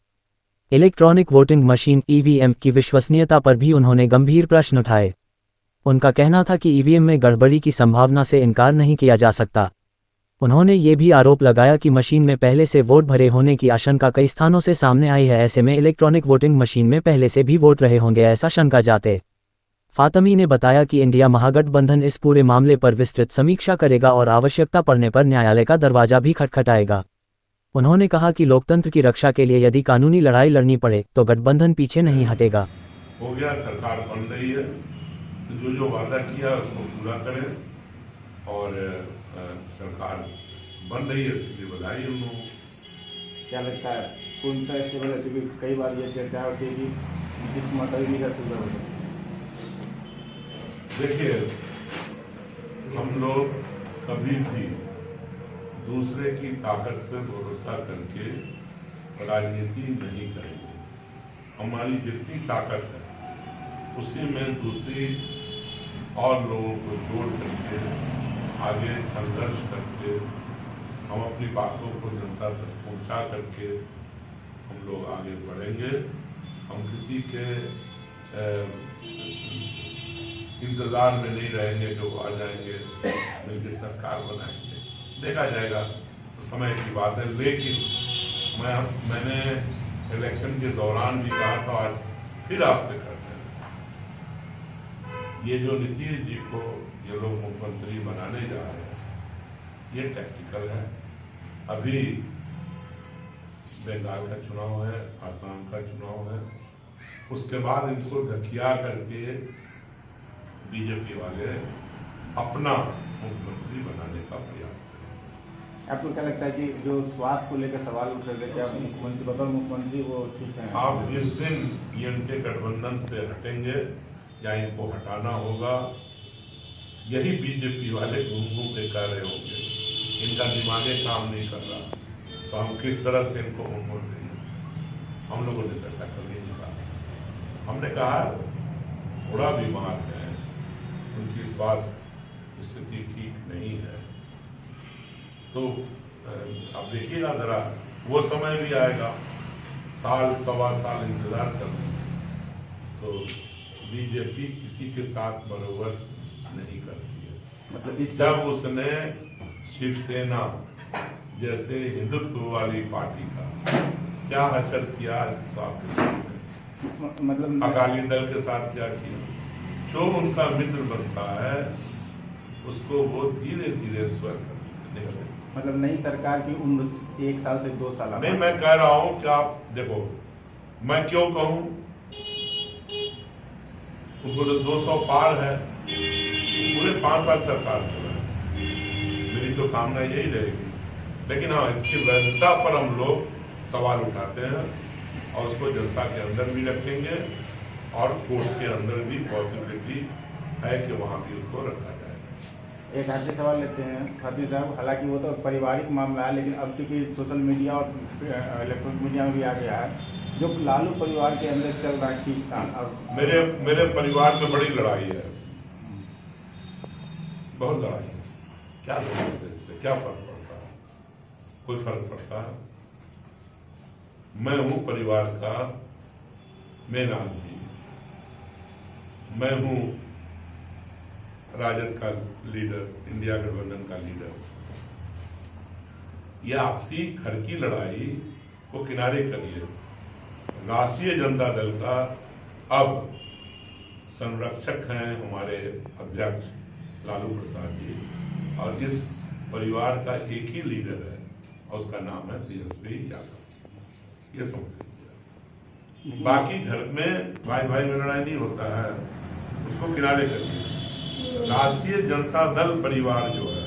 इलेक्ट्रॉनिक वोटिंग मशीन (ईवीएम) की विश्वसनीयता पर भी उन्होंने गंभीर प्रश्न उठाए। उनका कहना था कि ईवीएम में गड़बड़ी की संभावना से इनकार नहीं किया जा सकता। उन्होंने ये भी आरोप लगाया कि मशीन में पहले से वोट भरे होने की आशंका कई स्थानों से सामने आई है, ऐसे में इलेक्ट्रॉनिक वोटिंग मशीन में पहले से भी वोट रहे होंगे ऐसा शंका जाते। फातमी ने बताया कि इंडिया महागठबंधन इस पूरे मामले पर विस्तृत समीक्षा करेगा और आवश्यकता पड़ने पर न्यायालय का दरवाजा भी खटखटाएगा। उन्होंने कहा कि लोकतंत्र की रक्षा के लिए यदि कानूनी लड़ाई लड़नी पड़े तो गठबंधन पीछे नहीं हटेगा।
हो गया, सरकार बन रही है, तो जो वादा किया उसको पूरा करें और सरकार बन रही है, इसलिए बधाई उन लोगों।
क्या लगता है पूर्णतः स्टेबल है? क्योंकि कई बार ये चर्चा होती है कि जिस मतभेद नहीं कर सकता।
देखिए, हम लोग कभी भी दूसरे की ताकत पर भरोसा करके राजनीति नहीं करेंगे। हमारी जितनी ताकत है उसी में दूसरी और लोगों को जोड़ करके आगे संघर्ष करके हम अपनी बातों को जनता तक पहुंचा करके हम लोग आगे बढ़ेंगे। हम किसी के इंतजार में नहीं रहेंगे जो आ जाएंगे मिलकर सरकार बनाएंगे, देखा जाएगा, तो समय की बात है। लेकिन मैंने इलेक्शन के दौरान भी कहा था, आज फिर आपसे करते हैं, ये जो नीतीश जी को ये लोग मुख्यमंत्री बनाने जा रहे हैं, ये टैक्टिकल है। अभी बंगाल का चुनाव है, आसाम का चुनाव है, उसके बाद इनको धकिया करके बीजेपी वाले अपना मुख्यमंत्री बनाने का प्रयास करें।
आपको क्या लगता है कि जो स्वास्थ्य को लेकर सवाल उठ रहे थे, क्या मुख्यमंत्री बतौर मुख्यमंत्री वो ठीक है?
आप जिस दिन ये इनके गठबंधन से हटेंगे या इनको हटाना होगा, यही बीजेपी वाले घूम घूम के कह रहे होंगे, इनका दिमागे काम नहीं कर रहा, तो हम किस तरह से इनको मोड़ देंगे। हम लोगों ने चर्चा कर ली, हमने कहा थोड़ा बीमार है, उनकी स्वास्थ्य स्थिति ठीक नहीं है, तो अब देखिएगा जरा, वो समय भी आएगा, साल सवा साल इंतजार करना, तो बीजेपी किसी के साथ बराबर नहीं करती है। मतलब जब उसने शिवसेना जैसे हिंदुत्व वाली पार्टी का क्या हचर किया,
मतलब
अकाली दल के साथ क्या किया, जो उनका मित्र बनता है उसको वो धीरे धीरे स्वर करते।
मतलब नई सरकार की उम्र 1 साल से 2 साल।
नहीं, मैं कह रहा हूं कि आप देखो, मैं क्यों कहूं, उनको तो 200 पार है, पूरे 5 साल सरकार चला है, मेरी तो कामना यही रहेगी। लेकिन हाँ, इसकी वैधता पर हम लोग सवाल उठाते हैं और उसको जनता के अंदर भी रखेंगे और कोर्ट के अंदर भी पॉसिबिलिटी है कि वहां भी उसको रखा जाए।
एक आखिरी सवाल लेते हैं खातिर साहब, हालांकि वो तो पारिवारिक मामला है, लेकिन अब चूंकि सोशल मीडिया और इलेक्ट्रॉनिक मीडिया में भी आ गया है, जो लालू परिवार के अंदर चल रहा है खींचतान, और
मेरे परिवार में बड़ी लड़ाई है, बहुत लड़ाई है। क्या समझते इससे, क्या फर्क पड़ता है? कोई फर्क पड़ता है? मैं हूं परिवार का मेन आदमी, मैं हूं राजद का लीडर, इंडिया गठबंधन का लीडर। यह आपसी घर की लड़ाई को किनारे करिए। राष्ट्रीय जनता दल का अब संरक्षक हैं हमारे अध्यक्ष लालू प्रसाद जी, और इस परिवार का एक ही लीडर है और उसका नाम है तेजस्वी यादव। ये समझ लीजिए। बाकी घर में भाई भाई में लड़ाई नहीं होता है, उसको किनारे करिए। राष्ट्रीय जनता दल परिवार जो है,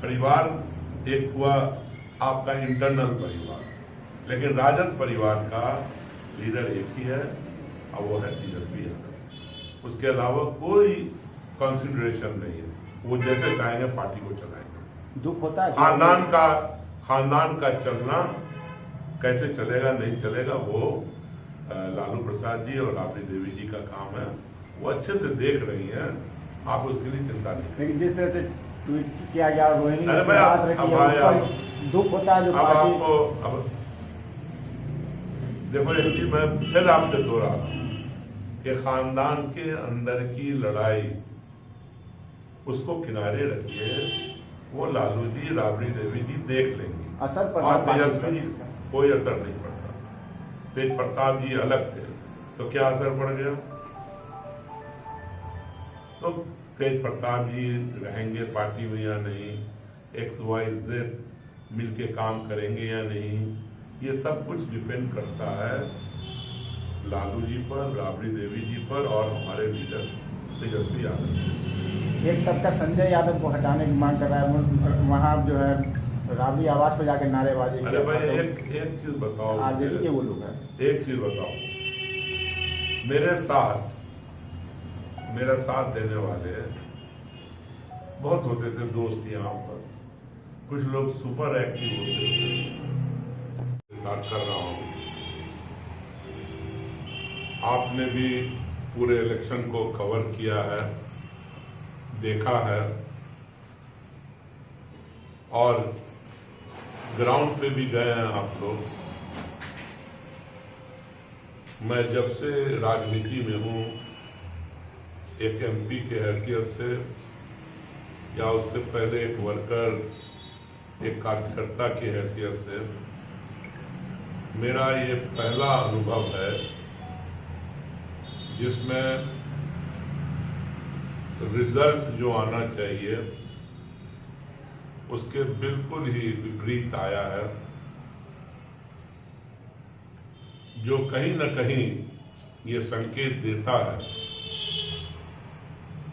परिवार एक हुआ आपका इंटरनल परिवार, लेकिन राजद परिवार का लीडर एक ही है और वो है तेजस्वी यादव। उसके अलावा कोई कंसिडरेशन नहीं है, वो जैसे चाहेंगे पार्टी को चलाएंगे।
दुख होता है
खानदान का चलना कैसे चलेगा नहीं चलेगा वो लालू प्रसाद जी और राबड़ी देवी जी का काम है, वो अच्छे से देख रही हैं, आप उसके लिए चिंता नहीं।
लेकिन जिस तरह से ट्वीट किया गया रोहिणी,
अरे भाई
दुख होता है जो
अब आपको अब देखो, मैं फिर आपसे दोहरा रहा हूं कि खानदान के अंदर की लड़ाई उसको किनारे रखिए, वो लालू जी राबड़ी देवी जी देख लेंगी,
असर पर
कोई असर नहीं पड़ता। तेज प्रताप जी अलग थे तो क्या असर पड़ गया? तो तेज प्रताप जी रहेंगे पार्टी में या नहीं, XYZ मिलके काम करेंगे या नहीं, ये सब कुछ डिपेंड करता है लालू जी पर, राबड़ी देवी जी पर और हमारे लीडर तेजस्वी यादव।
एक तबका संजय यादव को हटाने की मांग कर रहा है, वहाँ जो है राबड़ी आवास पर जाकर नारेबाजी।
अरे भाई एक चीज बताओ,
आरजेडी के वो लोग हैं, एक
चीज बताओ, मेरा साथ देने वाले बहुत होते थे दोस्त यहाँ पर, कुछ लोग सुपर एक्टिव होते थे, साथ कर रहा हूँ। आपने भी पूरे इलेक्शन को कवर किया है, देखा है, और ग्राउंड पे भी गए हैं आप लोग। मैं जब से राजनीति में हूँ, एक MP के हैसियत से या उससे पहले एक वर्कर, एक कार्यकर्ता की हैसियत से, मेरा ये पहला अनुभव है जिसमें रिजल्ट जो आना चाहिए उसके बिल्कुल ही विपरीत आया है, जो कहीं न कहीं ये संकेत देता है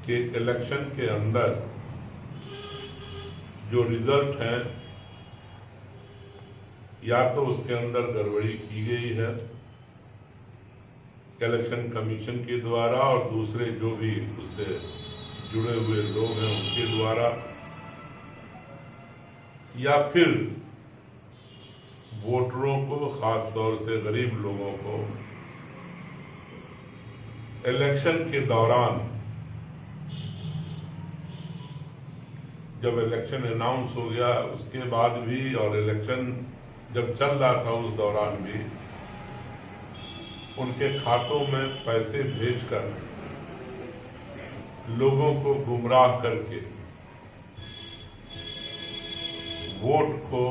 कि इलेक्शन के अंदर जो रिजल्ट है या तो उसके अंदर गड़बड़ी की गई है इलेक्शन कमीशन के द्वारा और दूसरे जो भी उससे जुड़े हुए लोग हैं उनके द्वारा, या फिर वोटरों को, खास तौर से गरीब लोगों को इलेक्शन के दौरान, जब इलेक्शन अनाउंस हो गया उसके बाद भी और इलेक्शन जब चल रहा था उस दौरान भी, उनके खातों में पैसे भेजकर लोगों को गुमराह करके वोट को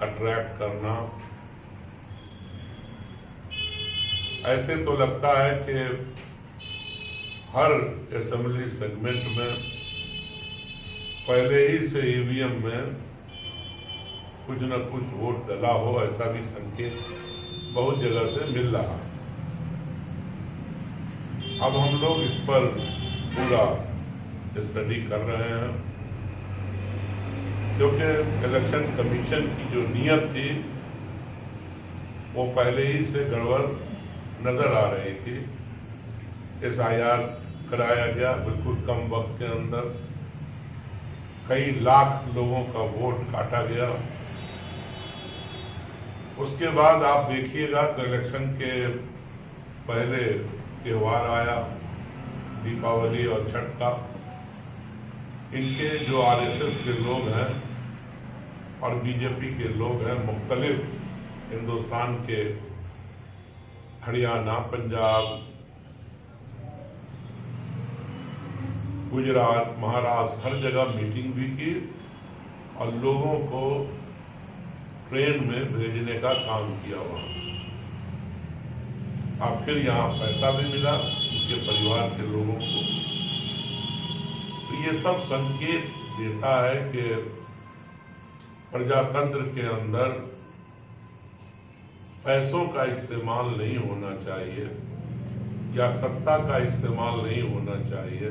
अट्रैक्ट करना। ऐसे तो लगता है कि हर असेंबली सेगमेंट में पहले ही से EVM में कुछ न कुछ वोट डला हो, ऐसा भी संकेत बहुत जगह से मिल रहा है। अब हम लोग इस पर पूरा स्टडी कर रहे हैं, क्योंकि इलेक्शन कमीशन की जो नीयत थी वो पहले ही से गड़बड़ नजर आ रही थी। SIR कराया गया बिल्कुल कम वक्त के अंदर, कई लाख लोगों का वोट काटा गया। उसके बाद आप देखिएगा तो इलेक्शन के पहले त्योहार आया, दीपावली और छठ का। इनके जो RSS के लोग हैं और BJP के लोग हैं, मुख्तलिफ हिंदुस्तान के हरियाणा, पंजाब, गुजरात, महाराष्ट्र, हर जगह मीटिंग भी की और लोगों को ट्रेन में भेजने का काम किया वहां। अब फिर यहाँ पैसा भी मिला उनके परिवार के लोगों को। तो ये सब संकेत देता है कि प्रजातंत्र के अंदर पैसों का इस्तेमाल नहीं होना चाहिए या सत्ता का इस्तेमाल नहीं होना चाहिए,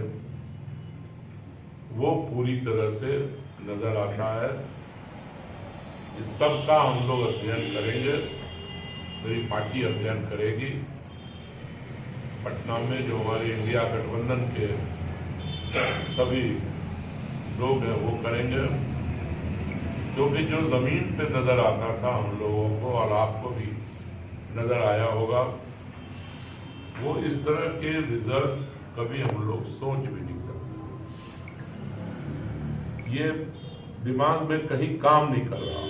वो पूरी तरह से नजर आता है। इस सब का हम लोग अध्ययन करेंगे, मेरी पार्टी अध्ययन करेगी। पटना में जो हमारे इंडिया गठबंधन के सभी लोग हैं वो करेंगे, क्योंकि जो जमीन पे नजर आता था हम लोगों को और आपको भी नजर आया होगा, वो इस तरह के रिजल्ट कभी हम लोग सोच भी नहीं सकते। ये दिमाग में कहीं काम नहीं कर रहा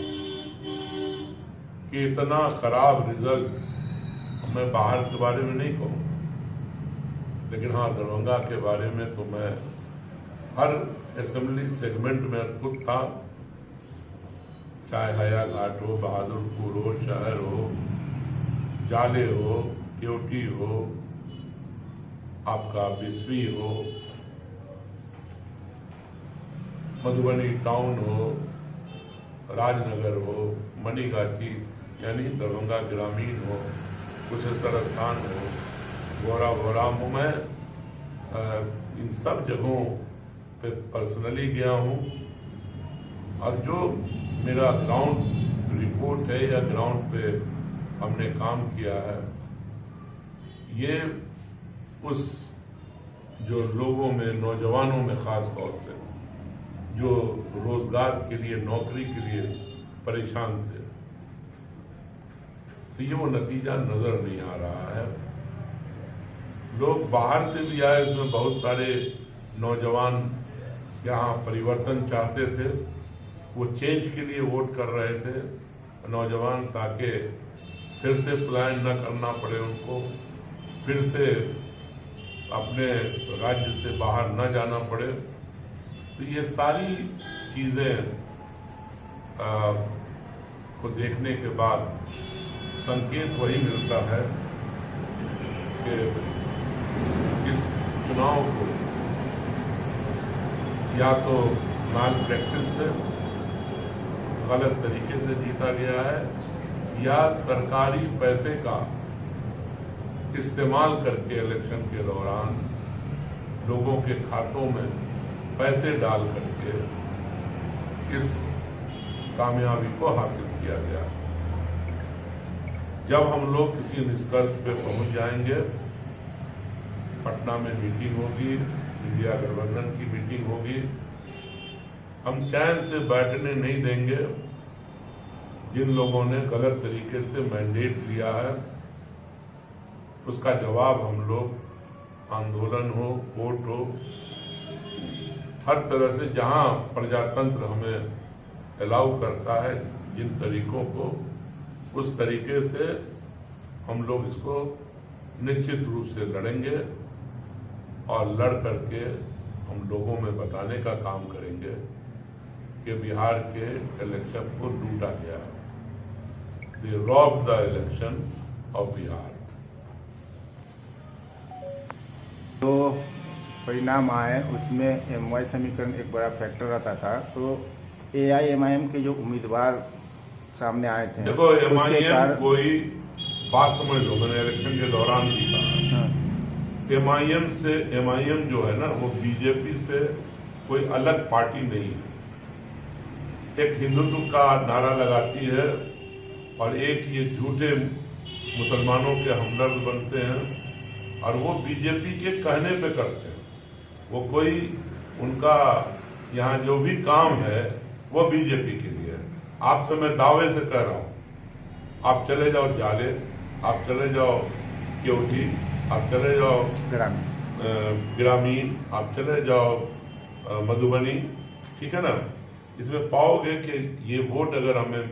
कि इतना खराब रिजल्ट। मैं बाहर के बारे में नहीं कहूँ, लेकिन हाँ दरभंगा के बारे में तो मैं हर असेंबली सेगमेंट में खुद था, चाहे हयाघाट हो, बहादुरपुर हो, शहर हो, जाले हो, केवटी हो, आपका बिस्वी हो, मधुबनी टाउन हो, राजनगर हो, मणिगाछी यानी दरभंगा ग्रामीण हो, कुशेश्वर स्थान हो, गोरा भोरा, मैं इन सब जगहों पे पर्सनली गया हूँ और जो मेरा ग्राउंड रिपोर्ट है या ग्राउंड पे हमने काम किया है, ये उस जो लोगों में, नौजवानों में खास तौर से जो रोजगार के लिए, नौकरी के लिए परेशान थे, तो ये वो नतीजा नजर नहीं आ रहा है। लोग बाहर से भी आए, इसमें बहुत सारे नौजवान यहाँ परिवर्तन चाहते थे, वो चेंज के लिए वोट कर रहे थे नौजवान, ताकि फिर से प्लान न करना पड़े उनको, फिर से अपने राज्य से बाहर न जाना पड़े। तो ये सारी चीजें को देखने के बाद संकेत वही मिलता है कि इस चुनाव को या तो माल प्रैक्टिस से, गलत तरीके से जीता गया है, या सरकारी पैसे का इस्तेमाल करके इलेक्शन के दौरान लोगों के खातों में पैसे डाल करके इस कामयाबी को हासिल किया गया। जब हम लोग किसी निष्कर्ष पे पहुंच जाएंगे, पटना में मीटिंग होगी, इंडिया गठबंधन की मीटिंग होगी, हम चैन से बैठने नहीं देंगे। जिन लोगों ने गलत तरीके से मैंडेट लिया है, उसका जवाब हम लोग आंदोलन हो, कोर्ट हो, हर तरह से जहां प्रजातंत्र हमें अलाउ करता है, जिन तरीकों को, उस तरीके से हम लोग इसको निश्चित रूप से लड़ेंगे और लड़ करके हम लोगों में बताने का काम करेंगे कि बिहार के इलेक्शन को लूटा गया है। They rob the election of Bihar.
तो परिणाम आए, उसमें एमवाई समीकरण एक बड़ा फैक्टर रहता था। तो AIMIM के जो उम्मीदवार सामने आए थे,
देखो MIM कोई बात समझ लो, मैंने इलेक्शन के दौरान भी कहा, MIM जो है ना, वो बीजेपी से कोई अलग पार्टी नहीं है। एक हिंदुत्व का नारा लगाती है और एक ये झूठे मुसलमानों के हमदर्द बनते हैं, और वो बीजेपी के कहने पे करते हैं। वो कोई उनका यहाँ जो भी काम है वो बीजेपी के लिए है। आपसे मैं दावे से कह रहा हूँ, आप चले जाओ जाले, आप चले जाओ केवटी, आप चले जाओ ग्रामीण, आप चले जाओ मधुबनी, ठीक है ना, इसमें पाओगे कि ये वोट अगर हमें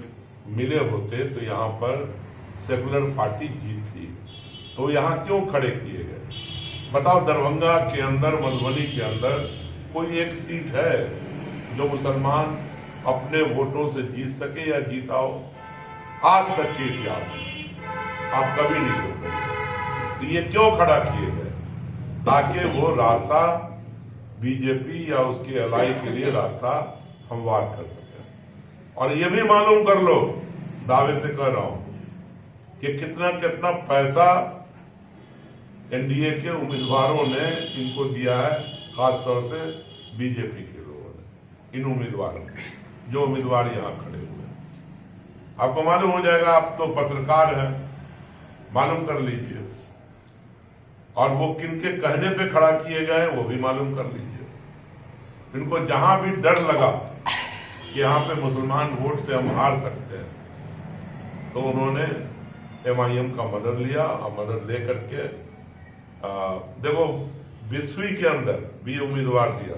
मिले होते तो यहाँ पर सेकुलर पार्टी जीतती। तो यहाँ क्यों खड़े किए गए? बताओ, दरभंगा के अंदर, मधुबनी के अंदर कोई एक सीट है जो मुसलमान अपने वोटों से जीत सके या जीता हो? आज तक की आप कभी नहीं देखोगे। तो ये क्यों खड़ा किए गए? ताकि वो रास्ता बीजेपी या उसके अलाई के लिए रास्ता हमवार कर सके। और ये भी मालूम कर लो, दावे से कह रहा हूं, कि कितना कितना पैसा एनडीए के उम्मीदवारों ने इनको दिया है, खासतौर से बीजेपी के लोगों ने, इन उम्मीदवारों को, जो उम्मीदवार यहां खड़े हुए हैं। आपको मालूम हो जाएगा, आप तो पत्रकार हैं, मालूम कर लीजिए। और वो किनके कहने पे खड़ा किए गए वो भी मालूम कर लीजिए। इनको जहां भी डर लगा कि यहाँ पे मुसलमान वोट से हम हार सकते हैं, तो उन्होंने MIM का मदद लिया, और मदद ले करके देखो, बिस्वी के अंदर भी उम्मीदवार दिया,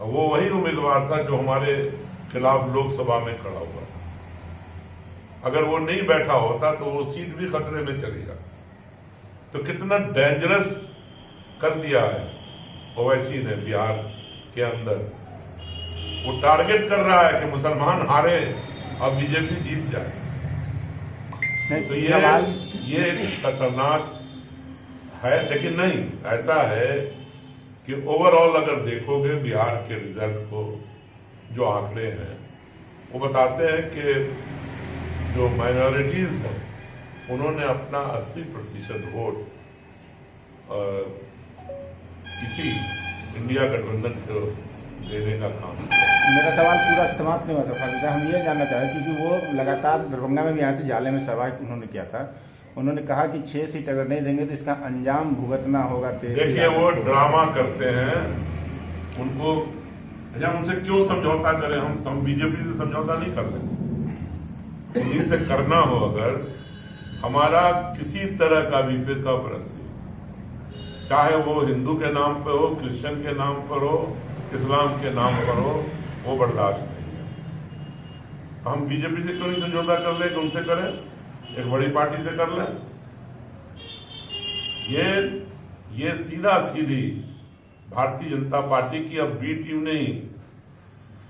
वो वही उम्मीदवार था जो हमारे खिलाफ लोकसभा में खड़ा हुआ था। अगर वो नहीं बैठा होता तो वो सीट भी खतरे में चली जाती। तो कितना डेंजरस कर दिया है ओवैसी ने बिहार के अंदर। वो टारगेट कर रहा है कि मुसलमान हारे और बीजेपी जीत जाए। तो ये एक खतरनाक है, लेकिन नहीं, ऐसा है कि ओवरऑल अगर देखोगे बिहार के रिजल्ट को, जो आंकड़े हैं वो बताते हैं कि जो माइनॉरिटीज हैं उन्होंने अपना 80% वोट किसी इंडिया गठबंधन को देने का काम किया।
मेरा सवाल पूरा समाप्त नहीं हुआ था फारूक साहब, हम ये जानना चाह रहे क्योंकि वो लगातार दरभंगा में भी आए थे, जाले में सभा उन्होंने किया था, उन्होंने कहा कि 6 सीट अगर नहीं देंगे तो इसका अंजाम भुगतना होगा।
देखिए वो ड्रामा करते हैं, उनको हम उनसे क्यों समझौता करें, हम बीजेपी से समझौता नहीं कर रहे। उन्हीं से करना हो अगर, हमारा किसी तरह का भी फिरका परस्ती, चाहे वो हिंदू के नाम पे हो, क्रिश्चियन के नाम पर हो, इस्लाम के नाम पर हो, वो बर्दाश्त नहीं है। तो हम बीजेपी से क्यों नहीं समझौता कर ले कि उनसे करें, एक बड़ी पार्टी से कर लें। ये सीधा सीधी भारतीय जनता पार्टी की अब बी टीम नहीं,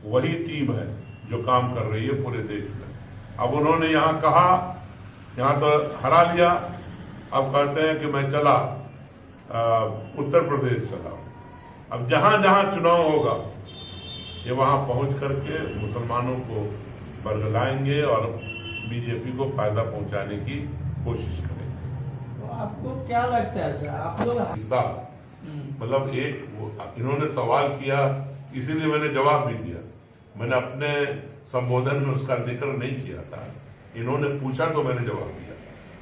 वही टीम है जो काम कर रही है पूरे देश में। अब उन्होंने यहाँ कहा, यहाँ तो हरा लिया, अब कहते हैं कि मैं चला उत्तर प्रदेश चला। अब जहां जहां चुनाव होगा ये वहां पहुंच करके मुसलमानों को बरगलाएंगे और बीजेपी को फायदा पहुंचाने की कोशिश करेंगे।
तो आपको क्या लगता है सर, आप लोग
मतलब इन्होंने सवाल किया, इसीलिए मैंने जवाब भी दिया। मैंने अपने संबोधन में उसका जिक्र नहीं किया था, इन्होंने पूछा तो मैंने जवाब दिया।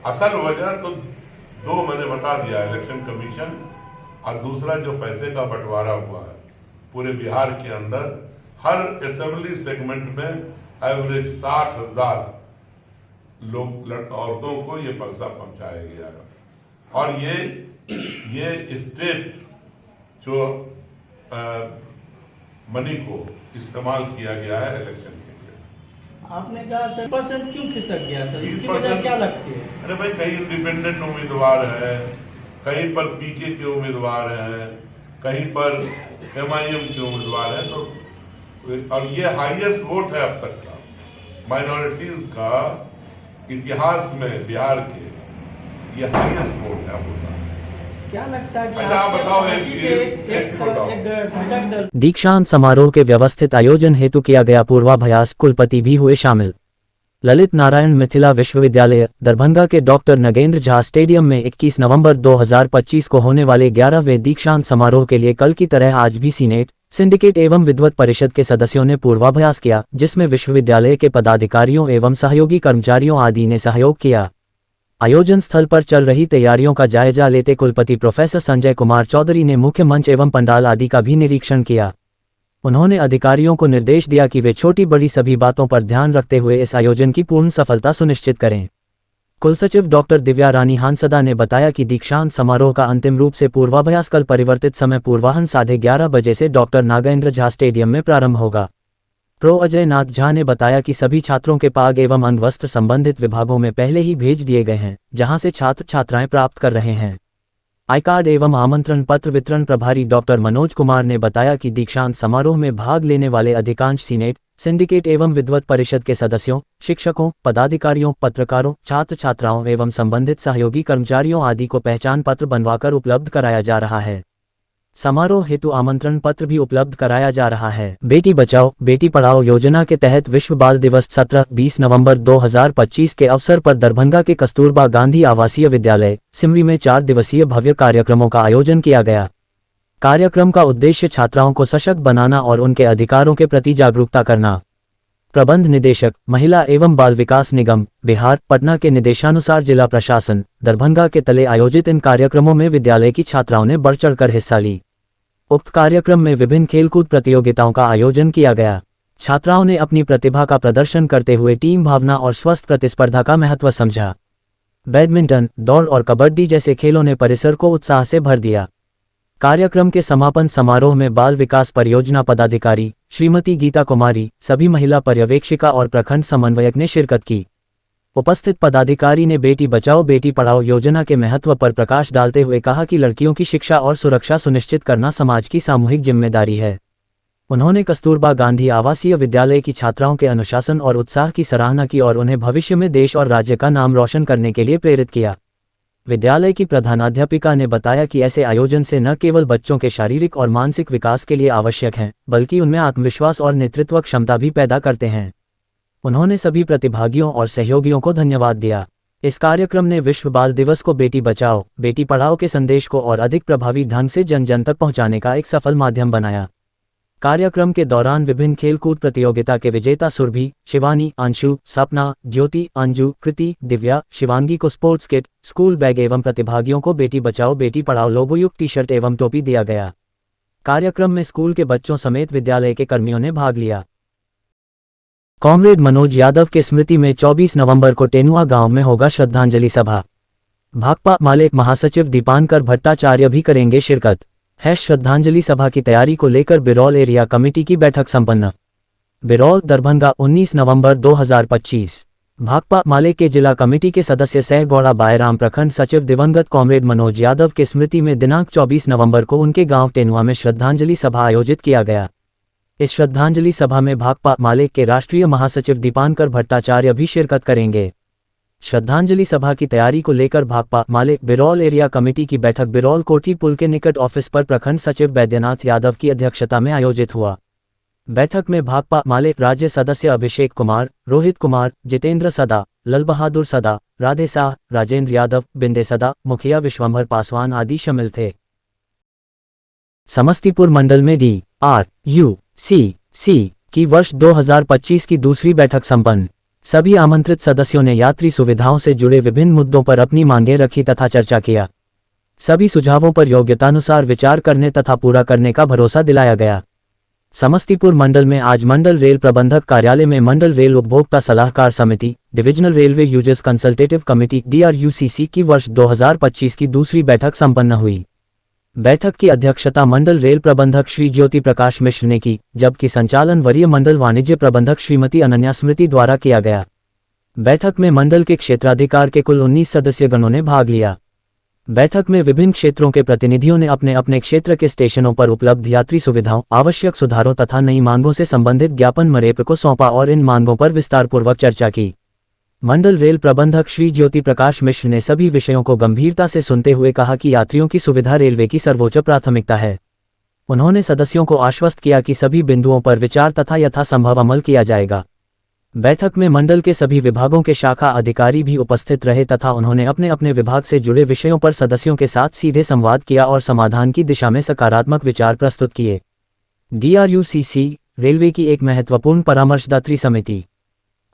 असल वजह तो 2 मैंने बता दिया, इलेक्शन कमीशन और दूसरा जो पैसे का बंटवारा हुआ है पूरे बिहार के अंदर, हर असेंबली सेगमेंट में एवरेज 60,000 लोग औरतों को ये पैसा पहुंचाया गया है। और ये स्टेट जो मनी को इस्तेमाल किया गया है इलेक्शन के लिए।
आपने कहा 7% क्यों खिसक गया सर, इसकी वजह क्या लगती है?
अरे भाई, कहीं इंडिपेंडेंट उम्मीदवार है, कहीं पर पीके के उम्मीदवार हैं, कहीं पर MIM के उम्मीदवार हैं, तो और ये हाईएस्ट वोट है अब तक का माइनॉरिटीज का इतिहास में, बिहार के ये हाईएस्ट वोट है।
क्या लगता है कि
आप बताओ
एक
दीक्षांत समारोह के व्यवस्थित आयोजन हेतु किया गया पूर्वाभ्यास, कुलपति भी हुए शामिल। ललित नारायण मिथिला विश्वविद्यालय दरभंगा के डॉक्टर नगेंद्र झा स्टेडियम में 21 नवंबर 2025 को होने वाले 11वें दीक्षांत समारोह के लिए कल की तरह आज भी सीनेट, सिंडिकेट एवं विद्वत परिषद के सदस्यों ने पूर्वाभ्यास किया, जिसमें विश्वविद्यालय के पदाधिकारियों एवं सहयोगी कर्मचारियों आदि ने सहयोग किया। आयोजन स्थल पर चल रही तैयारियों का जायजा लेते कुलपति प्रोफेसर संजय कुमार चौधरी ने मुख्य मंच एवं पंडाल आदि का भी निरीक्षण किया। उन्होंने अधिकारियों को निर्देश दिया कि वे छोटी बड़ी सभी बातों पर ध्यान रखते हुए इस आयोजन की पूर्ण सफलता सुनिश्चित करें। कुलसचिव डॉक्टर दिव्या रानी हांसदा ने बताया कि दीक्षांत समारोह का अंतिम रूप से पूर्वाभ्यास कल परिवर्तित समय पूर्वाह्न 11:30 बजे से डॉक्टर नागेंद्र झा स्टेडियम में प्रारंभ होगा। प्रो अजय नाथ झा ने बताया कि सभी छात्रों के पाग एवं अंगवस्त्र संबंधित विभागों में पहले ही भेज दिए गए हैं, जहां से छात्र छात्राएं प्राप्त कर रहे हैं। आई कार्ड एवं आमंत्रण पत्र वितरण प्रभारी डॉक्टर मनोज कुमार ने बताया कि दीक्षांत समारोह में भाग लेने वाले अधिकांश सीनेट, सिंडिकेट एवं विद्वत परिषद के सदस्यों, शिक्षकों, पदाधिकारियों, पत्रकारों, छात्र छात्राओं एवं संबंधित सहयोगी कर्मचारियों आदि को पहचान पत्र बनवाकर उपलब्ध कराया जा रहा है। समारोह हेतु आमंत्रण पत्र भी उपलब्ध कराया जा रहा है। बेटी बचाओ बेटी पढ़ाओ योजना के तहत विश्व बाल दिवस 17-20 नवंबर 2025 के अवसर पर दरभंगा के कस्तूरबा गांधी आवासीय विद्यालय सिमरी में 4 दिवसीय भव्य कार्यक्रमों का आयोजन किया गया। कार्यक्रम का उद्देश्य छात्राओं को सशक्त बनाना और उनके अधिकारों के प्रति जागरूकता करना। प्रबंध निदेशक महिला एवं बाल विकास निगम बिहार पटना के निर्देशानुसार जिला प्रशासन दरभंगा के तले आयोजित इन कार्यक्रमों में विद्यालय की छात्राओं ने बढ़ चढ़कर हिस्सा ली। उक्त कार्यक्रम में विभिन्न खेलकूद प्रतियोगिताओं का आयोजन किया गया। छात्राओं ने अपनी प्रतिभा का प्रदर्शन करते हुए टीम भावना और स्वस्थ प्रतिस्पर्धा का महत्व समझा। बैडमिंटन, दौड़ और कबड्डी जैसे खेलों ने परिसर को उत्साह से भर दिया। कार्यक्रम के समापन समारोह में बाल विकास परियोजना पदाधिकारी श्रीमती गीता कुमारी, सभी महिला पर्यवेक्षिका और प्रखंड समन्वयक ने शिरकत की। उपस्थित पदाधिकारी ने बेटी बचाओ बेटी पढ़ाओ योजना के महत्व पर प्रकाश डालते हुए कहा कि लड़कियों की शिक्षा और सुरक्षा सुनिश्चित करना समाज की सामूहिक जिम्मेदारी है। उन्होंने कस्तूरबा गांधी आवासीय विद्यालय की छात्राओं के अनुशासन और उत्साह की सराहना की और उन्हें भविष्य में देश और राज्य का नाम रोशन करने के लिए प्रेरित किया। विद्यालय की प्रधानाध्यापिका ने बताया कि ऐसे आयोजन से न केवल बच्चों के शारीरिक और मानसिक विकास के लिए आवश्यक हैं, बल्कि उनमें आत्मविश्वास और नेतृत्व क्षमता भी पैदा करते हैं। उन्होंने सभी प्रतिभागियों और सहयोगियों को धन्यवाद दिया। इस कार्यक्रम ने विश्व बाल दिवस को बेटी बचाओ, बेटी पढ़ाओ के संदेश को और अधिक प्रभावी ढंग से जन जन तक पहुंचाने का एक सफल माध्यम बनाया। कार्यक्रम के दौरान विभिन्न खेलकूद प्रतियोगिता के विजेता सुरभि, शिवानी, अंशु, सपना, ज्योति, अंजू, कृति, दिव्या, शिवांगी को स्पोर्ट्स किट, स्कूल बैग एवं प्रतिभागियों को बेटी बचाओ बेटी पढ़ाओ लोगोयुक्त टी शर्ट एवं टोपी दिया गया। कार्यक्रम में स्कूल के बच्चों समेत विद्यालय के कर्मियों ने भाग लिया। कॉमरेड मनोज यादव के स्मृति में 24 नवंबर को टेनुआ गांव में होगा श्रद्धांजलि सभा। भाकपा माले महासचिव दीपांकर भट्टाचार्य भी करेंगे शिरकत। श्रद्धांजलि सभा की तैयारी को लेकर बिरौल एरिया कमेटी की बैठक संपन्न। बिरौल, दरभंगा 19 नवंबर 2025। भाकपा माले के जिला कमेटी के सदस्य सह गौड़ा बायराम प्रखंड सचिव दिवंगत कॉमरेड मनोज यादव के स्मृति में दिनांक 24 नवंबर को उनके गांव टेनुआ में श्रद्धांजलि सभा आयोजित किया गया। इस श्रद्धांजलि सभा में भाकपा माले के राष्ट्रीय महासचिव दीपांकर भट्टाचार्य भी शिरकत करेंगे। श्रद्धांजलि सभा की तैयारी को लेकर भाकपा माले बिरौल एरिया कमेटी की बैठक बिरौल कोठी पुल के निकट ऑफिस पर प्रखंड सचिव बैद्यनाथ यादव की अध्यक्षता में आयोजित हुआ। बैठक में भाकपा माले राज्य सदस्य अभिषेक कुमार, रोहित कुमार, जितेंद्र सदा, लल बहादुर सदा, राधे शाह, राजेंद्र यादव, बिंदे सदा, मुखिया विश्वंभर पासवान आदि शामिल थे। समस्तीपुर मंडल में DRUCC की वर्ष 2025 की दूसरी बैठक संपन्न। सभी आमंत्रित सदस्यों ने यात्री सुविधाओं से जुड़े विभिन्न मुद्दों पर अपनी मांगें रखी तथा चर्चा किया। सभी सुझावों पर योग्यतानुसार विचार करने तथा पूरा करने का भरोसा दिलाया गया। समस्तीपुर मंडल में आज मंडल रेल प्रबंधक कार्यालय में मंडल रेल उपभोक्ता सलाहकार समिति, divisional railway users consultative committee DRUCC की वर्ष 2025 की दूसरी बैठक संपन्न हुई। बैठक की अध्यक्षता मंडल रेल प्रबंधक श्री ज्योति प्रकाश मिश्र ने की, जबकि संचालन वरीय मंडल वाणिज्य प्रबंधक श्रीमती अनन्या स्मृति द्वारा किया गया। बैठक में मंडल के क्षेत्राधिकार के कुल 19 सदस्यगणों ने भाग लिया। बैठक में विभिन्न क्षेत्रों के प्रतिनिधियों ने अपने अपने क्षेत्र के स्टेशनों पर उपलब्ध यात्री सुविधाओं, आवश्यक सुधारों तथा नई मांगों से संबंधित ज्ञापन मरेप को सौंपा और इन मांगों पर विस्तारपूर्वक चर्चा की। मंडल रेल प्रबंधक श्री ज्योति प्रकाश मिश्र ने सभी विषयों को गंभीरता से सुनते हुए कहा कि यात्रियों की सुविधा रेलवे की सर्वोच्च प्राथमिकता है। उन्होंने सदस्यों को आश्वस्त किया कि सभी बिंदुओं पर विचार तथा यथासंभव अमल किया जाएगा। बैठक में मंडल के सभी विभागों के शाखा अधिकारी भी उपस्थित रहे तथा उन्होंने अपने अपने विभाग से जुड़े विषयों पर सदस्यों के साथ सीधे संवाद किया और समाधान की दिशा में सकारात्मक विचार प्रस्तुत किए। DRUCC रेलवे की एक महत्वपूर्ण परामर्शदात्री समिति।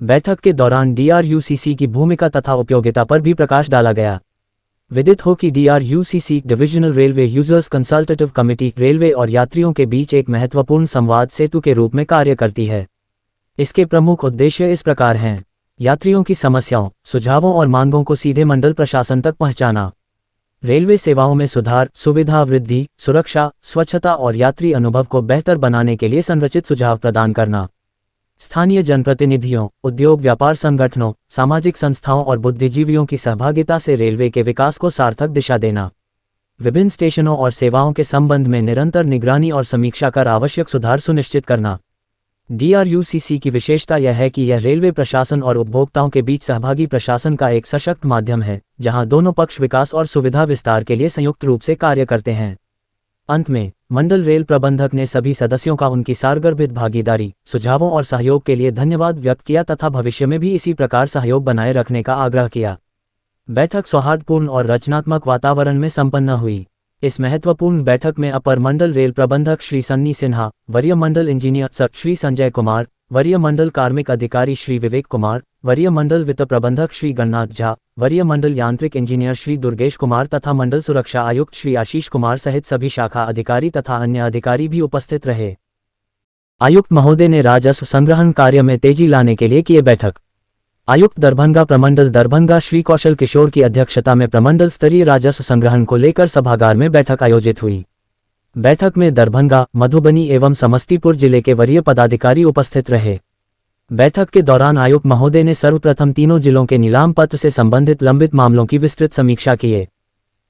बैठक के दौरान DRUCC की भूमिका तथा उपयोगिता पर भी प्रकाश डाला गया। विदित हो कि DRUCC divisional railway users consultative committee railway और यात्रियों के बीच एक महत्वपूर्ण संवाद सेतु के रूप में कार्य करती है। इसके प्रमुख उद्देश्य इस प्रकार हैं: यात्रियों की समस्याओं, सुझावों और मांगों को सीधे मंडल प्रशासन तक पहुंचाना, रेलवे सेवाओं में सुधार, सुविधा वृद्धि, सुरक्षा, स्वच्छता और यात्री अनुभव को बेहतर बनाने के लिए संरचित सुझाव प्रदान करना, स्थानीय जनप्रतिनिधियों, उद्योग व्यापार संगठनों, सामाजिक संस्थाओं और बुद्धिजीवियों की सहभागिता से रेलवे के विकास को सार्थक दिशा देना, विभिन्न स्टेशनों और सेवाओं के संबंध में निरंतर निगरानी और समीक्षा कर आवश्यक सुधार सुनिश्चित करना। DRUCC की विशेषता यह है कि यह रेलवे प्रशासन और उपभोक्ताओं के बीच सहभागी प्रशासन का एक सशक्त माध्यम है, जहां दोनों पक्ष विकास और सुविधा विस्तार के लिए संयुक्त रूप से कार्य करते हैं। अंत में मंडल रेल प्रबंधक ने सभी सदस्यों का उनकी सारगर्भित भागीदारी, सुझावों और सहयोग के लिए धन्यवाद व्यक्त किया तथा भविष्य में भी इसी प्रकार सहयोग बनाए रखने का आग्रह किया। बैठक सौहार्दपूर्ण और रचनात्मक वातावरण में संपन्न हुई। इस महत्वपूर्ण बैठक में अपर मंडल रेल प्रबंधक श्री सन्नी सिन्हा, वरीय मंडल इंजीनियर श्री संजय कुमार, वरीय मंडल कार्मिक अधिकारी श्री विवेक कुमार, वरीय मंडल वित्त प्रबंधक श्री गणनाथ झा, वरीय मंडल यांत्रिक इंजीनियर श्री दुर्गेश कुमार तथा मंडल सुरक्षा आयुक्त श्री आशीष कुमार सहित सभी शाखा अधिकारी तथा अन्य अधिकारी भी उपस्थित रहे। आयुक्त महोदय ने राजस्व संग्रहण कार्य में तेजी लाने के लिए किए बैठक। आयुक्त दरभंगा प्रमंडल दरभंगा श्री कौशल किशोर की अध्यक्षता में प्रमंडल स्तरीय राजस्व संग्रहण को लेकर सभागार में बैठक आयोजित हुई। बैठक में दरभंगा, मधुबनी एवं समस्तीपुर जिले के वरीय पदाधिकारी उपस्थित रहे। बैठक के दौरान आयुक्त महोदय ने सर्वप्रथम तीनों जिलों के नीलाम पत्र से संबंधित लंबित मामलों की विस्तृत समीक्षा किए।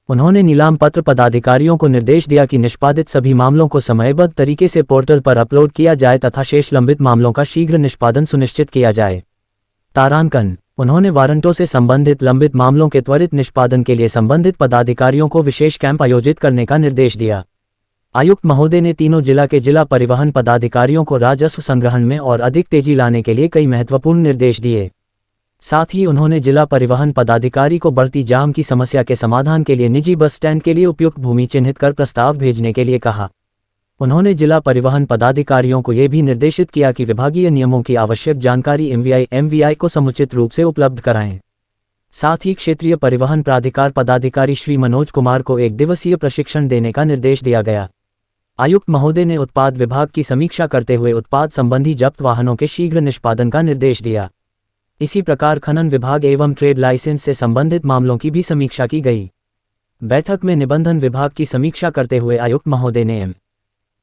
उन्होंने नीलाम पत्र पदाधिकारियों को निर्देश दिया कि निष्पादित सभी मामलों को समयबद्ध तरीके से पोर्टल पर अपलोड किया जाए तथा शेष लंबित मामलों का शीघ्र निष्पादन सुनिश्चित किया जाए। तारांकन उन्होंने वारंटों से संबंधित लंबित मामलों के त्वरित निष्पादन के लिए संबंधित पदाधिकारियों को विशेष कैंप आयोजित करने का निर्देश दिया। आयुक्त महोदय ने तीनों जिला के जिला परिवहन पदाधिकारियों को राजस्व संग्रहण में और अधिक तेजी लाने के लिए कई महत्वपूर्ण निर्देश दिए। साथ ही उन्होंने जिला परिवहन पदाधिकारी को बढ़ती जाम की समस्या के समाधान के लिए निजी बस स्टैंड के लिए उपयुक्त भूमि चिन्हित कर प्रस्ताव भेजने के लिए कहा। उन्होंने जिला परिवहन पदाधिकारियों को यह भी निर्देशित किया कि विभागीय नियमों की आवश्यक जानकारी एमवीआई को समुचित रूप से उपलब्ध कराएं। साथ ही क्षेत्रीय परिवहन प्राधिकार पदाधिकारी श्री मनोज कुमार को 1 दिवसीय प्रशिक्षण देने का निर्देश दिया गया। आयुक्त महोदय ने उत्पाद विभाग की समीक्षा करते हुए उत्पाद संबंधी जब्त वाहनों के शीघ्र निष्पादन का निर्देश दिया। इसी प्रकार खनन विभाग एवं ट्रेड लाइसेंस से संबंधित मामलों की भी समीक्षा की गई। बैठक में निबंधन विभाग की समीक्षा करते हुए आयुक्त महोदय ने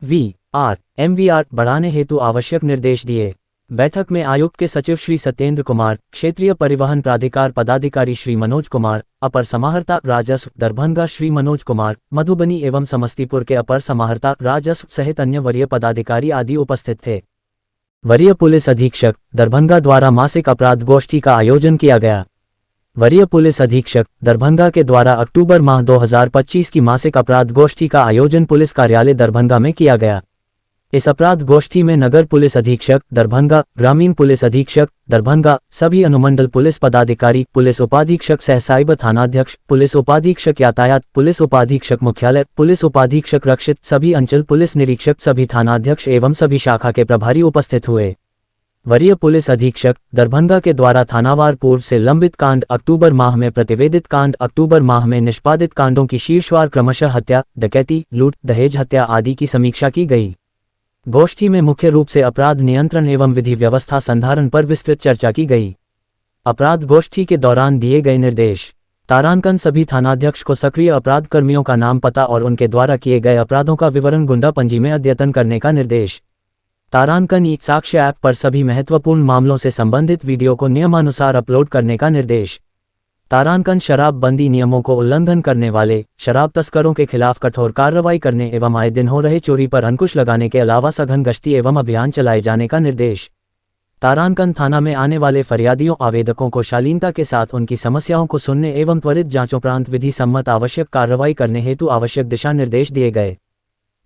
एमवीआर बढ़ाने हेतु आवश्यक निर्देश दिए। बैठक में आयुक्त के सचिव श्री सत्येंद्र कुमार, क्षेत्रीय परिवहन प्राधिकार पदाधिकारी श्री मनोज कुमार, अपर समाहर्ता राजस्व दरभंगा श्री मनोज कुमार, मधुबनी एवं समस्तीपुर के अपर समाहर्ता राजस्व सहित अन्य वरीय पदाधिकारी आदि उपस्थित थे। वरीय पुलिस अधीक्षक दरभंगा द्वारा मासिक अपराध गोष्ठी का आयोजन किया गया। वरीय पुलिस अधीक्षक दरभंगा के द्वारा अक्टूबर माह 2025 की मासिक अपराध गोष्ठी का आयोजन पुलिस कार्यालय दरभंगा में किया गया। इस अपराध गोष्ठी में नगर पुलिस अधीक्षक दरभंगा, ग्रामीण पुलिस अधीक्षक दरभंगा, सभी अनुमंडल पुलिस पदाधिकारी, पुलिस उपाधीक्षक सह साइबर थानाध्यक्ष, पुलिस उपाधीक्षक यातायात, पुलिस उपाधीक्षक मुख्यालय, पुलिस उपाधीक्षक रक्षित, सभी अंचल पुलिस निरीक्षक, सभी थानाध्यक्ष एवं सभी शाखा के प्रभारी उपस्थित हुए। वरीय पुलिस अधीक्षक दरभंगा के द्वारा थानावार पूर्व से लंबित कांड, अक्टूबर माह में प्रतिवेदित कांड, अक्टूबर माह में निष्पादित कांडों की शीर्षवार क्रमशः हत्या, डकैती, लूट, दहेज हत्या आदि की समीक्षा की गई। गोष्ठी में मुख्य रूप से अपराध नियंत्रण एवं विधि व्यवस्था संधारण पर विस्तृत चर्चा की गई। अपराध गोष्ठी के दौरान दिए गए निर्देश। तारांकन सभी थानाध्यक्ष को सक्रिय अपराध कर्मियों का नाम, पता और उनके द्वारा किए गए अपराधों का विवरण गुंडा पंजी में अद्यतन करने का निर्देश। तारांकन ई साक्ष्य ऐप पर सभी महत्वपूर्ण मामलों से संबंधित वीडियो को नियमानुसार अपलोड करने का निर्देश। तारांकन शराब बंदी नियमों को उल्लंघन करने वाले शराब तस्करों के खिलाफ कठोर कार्रवाई करने एवं आए दिन हो रहे चोरी पर अंकुश लगाने के अलावा सघन गश्ती एवं अभियान चलाए जाने का निर्देश। तारांकन थाना में आने वाले फरियादियों आवेदकों को शालीनता के साथ उनकी समस्याओं को सुनने एवं त्वरित जांचोपरांत विधि सम्मत आवश्यक कार्रवाई करने हेतु आवश्यक दिशा निर्देश दिए गए।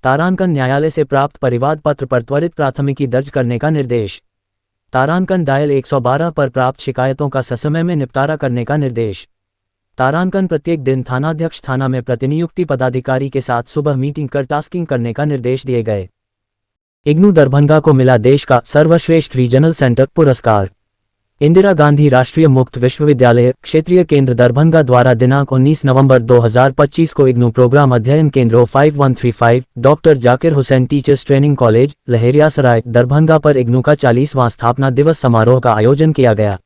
तारांकन न्यायालय से प्राप्त परिवाद पत्र पर त्वरित प्राथमिकी दर्ज करने का निर्देश। तारांकन डायल 112 पर प्राप्त शिकायतों का ससमय में निपटारा करने का निर्देश। तारांकन प्रत्येक दिन थानाध्यक्ष थाना में प्रतिनियुक्ति पदाधिकारी के साथ सुबह मीटिंग कर टास्किंग करने का निर्देश दिए गए। इग्नू दरभंगा को मिला देश का सर्वश्रेष्ठ रीजनल सेंटर पुरस्कार। इंदिरा गांधी राष्ट्रीय मुक्त विश्वविद्यालय क्षेत्रीय केंद्र दरभंगा द्वारा दिनांक 19 नवंबर 2025 को इग्नू प्रोग्राम अध्ययन केंद्र 5135 doctor Zakir Hussain teachers training college Laheriasarai Darbhanga पर इग्नू का 40वां स्थापना दिवस समारोह का आयोजन किया गया।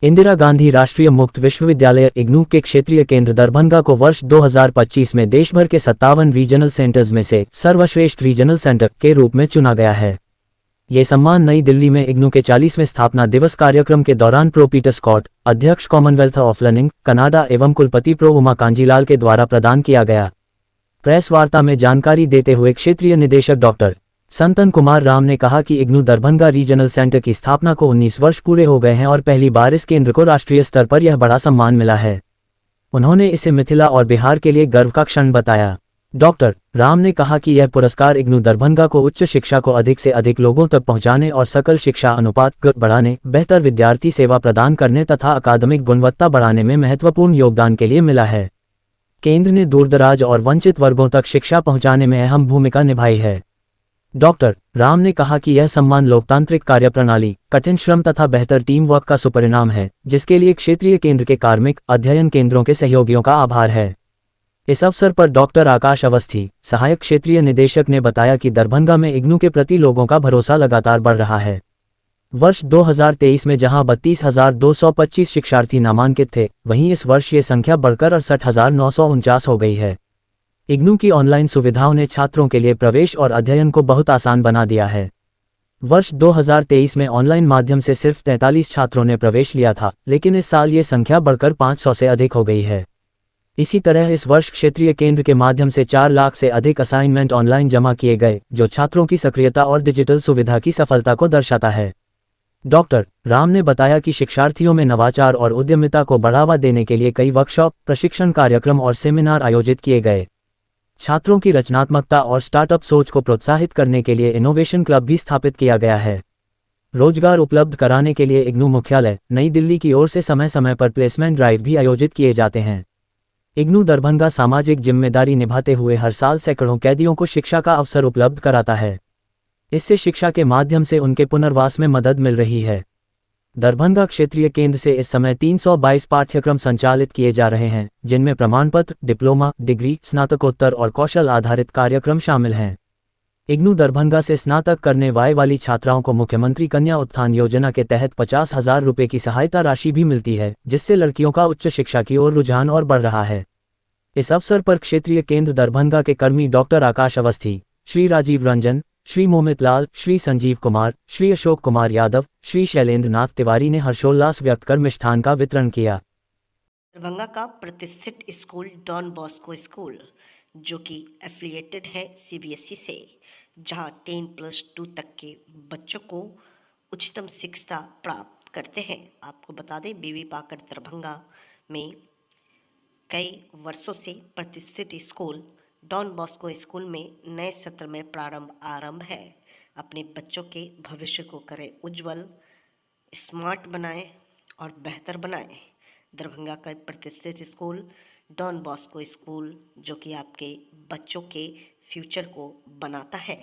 इंदिरा गांधी राष्ट्रीय मुक्त विश्वविद्यालय इग्नू के क्षेत्रीय केंद्र दरभंगा को वर्ष 2025 में देशभर के 57 रीजनल सेंटर्स में से सर्वश्रेष्ठ रीजनल सेंटर के रूप में चुना गया है। ये सम्मान नई दिल्ली में इग्नू के 40वें स्थापना दिवस कार्यक्रम के दौरान प्रो पीटर स्कॉट, अध्यक्ष कॉमनवेल्थ ऑफ लर्निंग कनाडा एवं कुलपति प्रो उमा कांजीलाल के द्वारा प्रदान किया गया। प्रेस वार्ता में जानकारी देते हुए क्षेत्रीय निदेशक डॉक्टर संतन कुमार राम ने कहा कि इग्नू दरभंगा रीजनल सेंटर की स्थापना को 19 वर्ष पूरे हो गए हैं और पहली बार इस केंद्र को राष्ट्रीय स्तर पर यह बड़ा सम्मान मिला है। उन्होंने इसे मिथिला और बिहार के लिए गर्व का क्षण बताया। डॉक्टर राम ने कहा कि यह पुरस्कार इग्नू दरभंगा को उच्च शिक्षा को अधिक से अधिक लोगों तक पहुंचाने और सकल शिक्षा अनुपात बढ़ाने, बेहतर विद्यार्थी सेवा प्रदान करने तथा अकादमिक गुणवत्ता बढ़ाने में महत्वपूर्ण योगदान के लिए मिला है। केंद्र ने दूरदराज और वंचित वर्गों तक शिक्षा पहुंचाने में अहम भूमिका निभाई है। डॉक्टर राम ने कहा कि यह सम्मान लोकतांत्रिक कार्यप्रणाली, कठिन श्रम तथा बेहतर टीम वर्क का सुपरिणाम है, जिसके लिए क्षेत्रीय केंद्र के कार्मिक अध्ययन केंद्रों के सहयोगियों का आभार है। इस अवसर पर डॉक्टर आकाश अवस्थी, सहायक क्षेत्रीय निदेशक ने बताया कि दरभंगा में इग्नू के प्रति लोगों का भरोसा लगातार बढ़ रहा है। वर्ष 2023 में जहां 32,225 शिक्षार्थी नामांकित थे, वहीं इस वर्ष ये संख्या बढ़कर 68,949 हो गई है। इग्नू की ऑनलाइन सुविधाओं ने छात्रों के लिए प्रवेश और अध्ययन को बहुत आसान बना दिया है। वर्ष 2023 में ऑनलाइन माध्यम से सिर्फ 43 छात्रों ने प्रवेश लिया था, लेकिन इस साल ये संख्या बढ़कर 500 से अधिक हो गई है। इसी तरह इस वर्ष क्षेत्रीय केंद्र के माध्यम से 4 लाख से अधिक असाइनमेंट ऑनलाइन जमा किए गए, जो छात्रों की सक्रियता और डिजिटल सुविधा की सफलता को दर्शाता है। डॉक्टर राम ने बताया कि शिक्षार्थियों में नवाचार और उद्यमिता को बढ़ावा देने के लिए कई वर्कशॉप, प्रशिक्षण कार्यक्रम और सेमिनार आयोजित किए गए। छात्रों की रचनात्मकता और स्टार्टअप सोच को प्रोत्साहित करने के लिए इनोवेशन क्लब भी स्थापित किया गया है। रोजगार उपलब्ध कराने के लिए इग्नू मुख्यालय नई दिल्ली की ओर से समय समय पर प्लेसमेंट ड्राइव भी आयोजित किए जाते हैं। इग्नू दरभंगा सामाजिक जिम्मेदारी निभाते हुए हर साल सैकड़ों कैदियों को शिक्षा का अवसर उपलब्ध कराता है। इससे शिक्षा के माध्यम से उनके पुनर्वास में मदद मिल रही है। दरभंगा क्षेत्रीय केंद्र से इस समय 322 पाठ्यक्रम संचालित किए जा रहे हैं, जिनमें प्रमाणपत्र, डिप्लोमा, डिग्री, स्नातकोत्तर और कौशल आधारित कार्यक्रम शामिल हैं। इग्नू दरभंगा से स्नातक करने वाली छात्राओं को मुख्यमंत्री कन्या उत्थान योजना के तहत 50,000 रुपये की सहायता राशि भी मिलती है, जिससे लड़कियों का उच्च शिक्षा की ओर रुझान और बढ़ रहा है। इस अवसर पर क्षेत्रीय केंद्र दरभंगा के कर्मी डॉक्टर आकाश अवस्थी, श्री राजीव रंजन, श्री मोमित लाल, श्री संजीव कुमार, श्री अशोक कुमार यादव, श्री शैलेंद्र नाथ तिवारी ने हर्षोल्लास व्यक्त कर मिष्ठान का वितरण किया।
दरभंगा का प्रतिष्ठित स्कूल डॉन बॉस्को स्कूल, जो कि एफिलिएटेड है CBSE से, जहां 10+2 तक के बच्चों को उच्चतम शिक्षा प्राप्त करते हैं। आपको बता दें, बीवी पाकर दरभंगा में कई वर्षों से प्रतिष्ठित स्कूल डॉन बॉस्को स्कूल में नए सत्र में आरंभ है। अपने बच्चों के भविष्य को करें उज्जवल, स्मार्ट बनाएं और बेहतर बनाएं। दरभंगा का प्रतिष्ठित स्कूल डॉन बॉस्को स्कूल, जो कि आपके बच्चों के फ्यूचर को बनाता है।